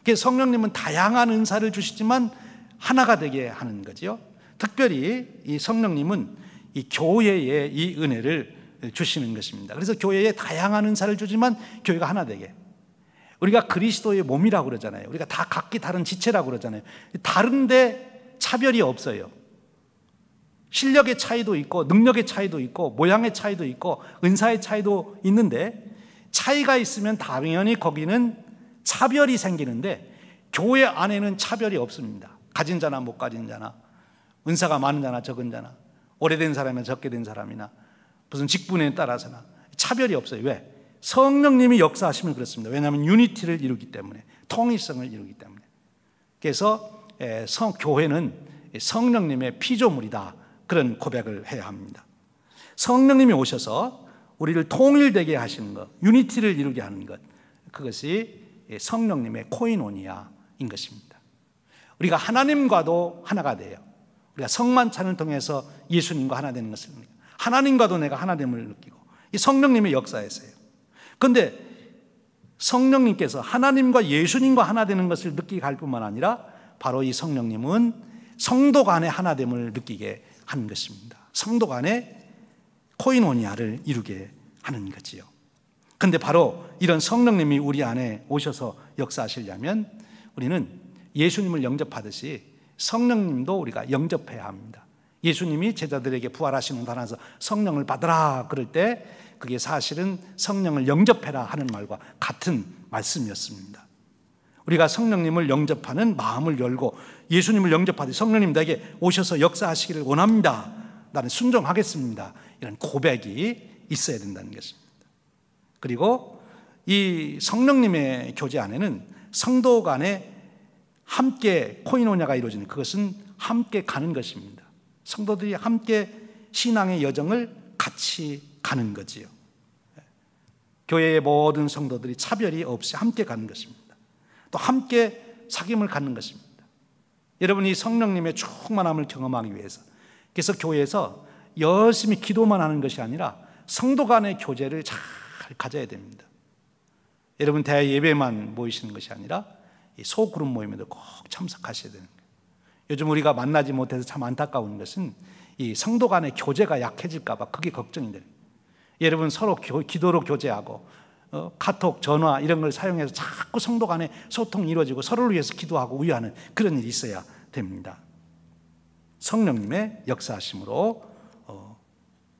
그래서 성령님은 다양한 은사를 주시지만 하나가 되게 하는 거죠. 특별히 이 성령님은 이 교회에 이 은혜를 주시는 것입니다. 그래서 교회에 다양한 은사를 주지만 교회가 하나 되게. 우리가 그리스도의 몸이라고 그러잖아요. 우리가 다 각기 다른 지체라고 그러잖아요. 다른데 차별이 없어요. 실력의 차이도 있고 능력의 차이도 있고 모양의 차이도 있고 은사의 차이도 있는데 차이가 있으면 당연히 거기는 차별이 생기는데 교회 안에는 차별이 없습니다. 가진 자나 못 가진 자나, 은사가 많은 자나 적은 자나, 오래된 사람이나 적게 된 사람이나 무슨 직분에 따라서나 차별이 없어요. 왜? 성령님이 역사하시면 그렇습니다. 왜냐하면 유니티를 이루기 때문에, 통일성을 이루기 때문에. 그래서 교회는 성령님의 피조물이다, 그런 고백을 해야 합니다. 성령님이 오셔서 우리를 통일되게 하시는 것, 유니티를 이루게 하는 것, 그것이 성령님의 코이노니아인 것입니다. 우리가 하나님과도 하나가 돼요. 우리가 성만찬을 통해서 예수님과 하나 되는 것을 느끼고, 하나님과도 내가 하나됨을 느끼고, 이 성령님의 역사에서요. 그런데 성령님께서 하나님과 예수님과 하나 되는 것을 느끼게 할 뿐만 아니라 바로 이 성령님은 성도 간의 하나됨을 느끼게 하는 것입니다. 성도 간의 코이노니아를 이루게 하는 거지요. 그런데 바로 이런 성령님이 우리 안에 오셔서 역사하시려면 우리는 예수님을 영접하듯이 성령님도 우리가 영접해야 합니다. 예수님이 제자들에게 부활하시는 달아서 성령을 받으라 그럴 때 그게 사실은 성령을 영접해라 하는 말과 같은 말씀이었습니다. 우리가 성령님을 영접하는 마음을 열고 예수님을 영접하듯이 성령님 나에게 오셔서 역사하시기를 원합니다. 나는 순종하겠습니다. 이런 고백이 있어야 된다는 것입니다. 그리고 이 성령님의 교제 안에는 성도 간에 함께 코이노냐가 이루어지는, 그것은 함께 가는 것입니다. 성도들이 함께 신앙의 여정을 같이 가는 거지요. 교회의 모든 성도들이 차별이 없이 함께 가는 것입니다. 또 함께 사귐을 갖는 것입니다. 여러분이 성령님의 충만함을 경험하기 위해서, 그래서 교회에서 열심히 기도만 하는 것이 아니라 성도 간의 교제를 잘 가져야 됩니다. 여러분 대회 예배만 모이시는 것이 아니라 이 소그룹 모임에도 꼭 참석하셔야 되는 거예요. 요즘 우리가 만나지 못해서 참 안타까운 것은 이 성도 간의 교제가 약해질까 봐 그게 걱정이 돼요. 여러분 서로 기도로 교제하고 카톡, 전화 이런 걸 사용해서 자꾸 성도 간의 소통이 이루어지고 서로를 위해서 기도하고 위하는 그런 일이 있어야 됩니다. 성령님의 역사하심으로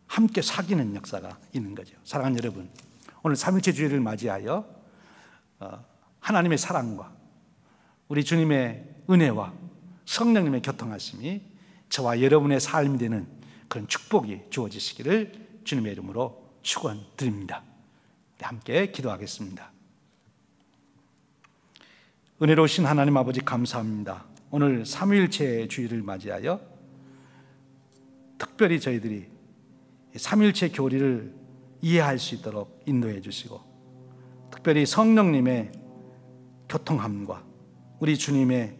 함께 사귀는 역사가 있는 거죠. 사랑하는 여러분, 오늘 3일째 주일을 맞이하여 하나님의 사랑과 우리 주님의 은혜와 성령님의 교통하심이 저와 여러분의 삶이 되는 그런 축복이 주어지시기를 주님의 이름으로 축원드립니다. 함께 기도하겠습니다. 은혜로우신 하나님 아버지 감사합니다. 오늘 3일째 주일을 맞이하여 특별히 저희들이 3일째 교리를 이해할 수 있도록 인도해 주시고, 특별히 성령님의 교통함과 우리 주님의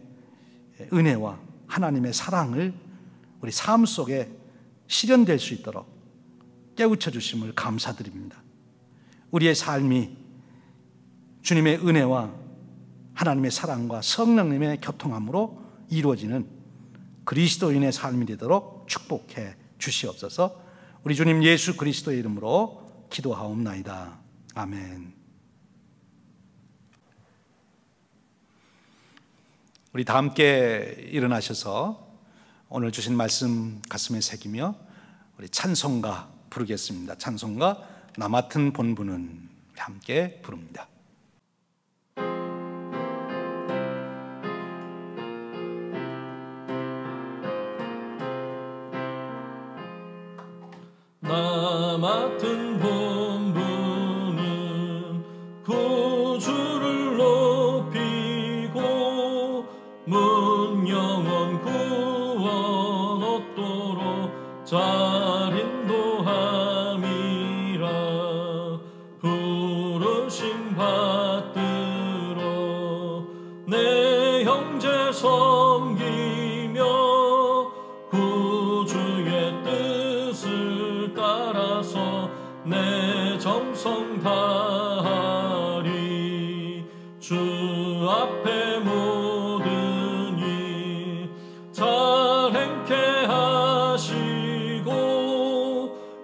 은혜와 하나님의 사랑을 우리 삶 속에 실현될 수 있도록 깨우쳐 주심을 감사드립니다. 우리의 삶이 주님의 은혜와 하나님의 사랑과 성령님의 교통함으로 이루어지는 그리스도인의 삶이 되도록 축복해 주시옵소서. 우리 주님 예수 그리스도의 이름으로 기도하옵나이다. 아멘. 우리 다 함께 일어나셔서 오늘 주신 말씀 가슴에 새기며 우리 찬송가 부르겠습니다. 찬송가 나 맡은 본분은 함께 부릅니다. 나 맡은 본분은 구주를 높이고 문 영원 구원 얻도록 잘 인도함이라. 부르심 받들어 내 형제 섬기며 구주의 뜻을 따라서 내 정성 다하리. 주 앞에 모든 일 잘 행케 하시고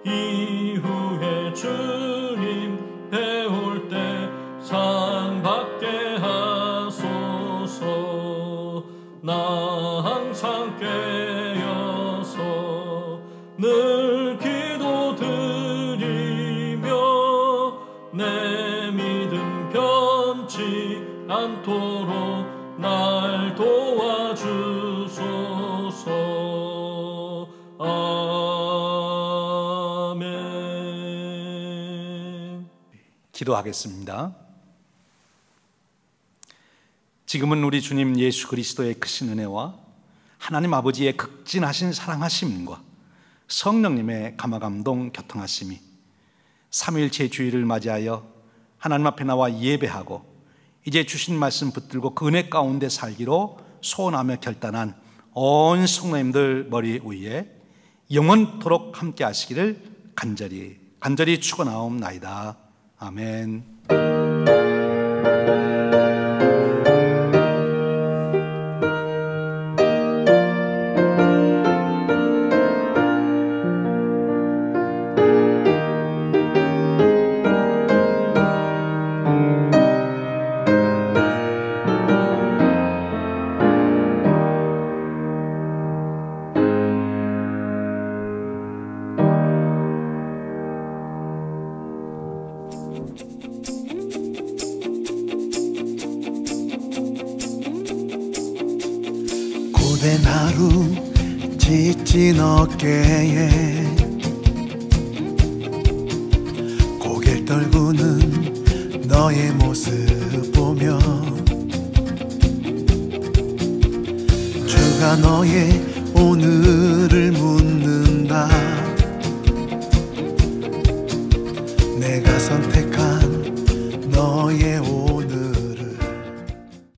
이후에 주님 배울 때 상 받게 하소서. 나 항상 깨어서 늘 기도드리며 내 믿음 변치 않도록 날 도와주소서. 아멘. 기도하겠습니다. 지금은 우리 주님 예수 그리스도의 크신 은혜와 하나님 아버지의 극진하신 사랑하심과 성령님의 감화감동 교통하심이 삼위일체 주일을 맞이하여 하나님 앞에 나와 예배하고 이제 주신 말씀 붙들고 그 은혜 가운데 살기로 소원하며 결단한 온 성도님들 머리 위에 영원토록 함께 하시기를 간절히 축원하옵나이다. 아멘. 고된 하루 지친 어깨에 고개를 떨구는 너의 모습 보며 주가 너의 오늘을 묻는다. 내가 선택한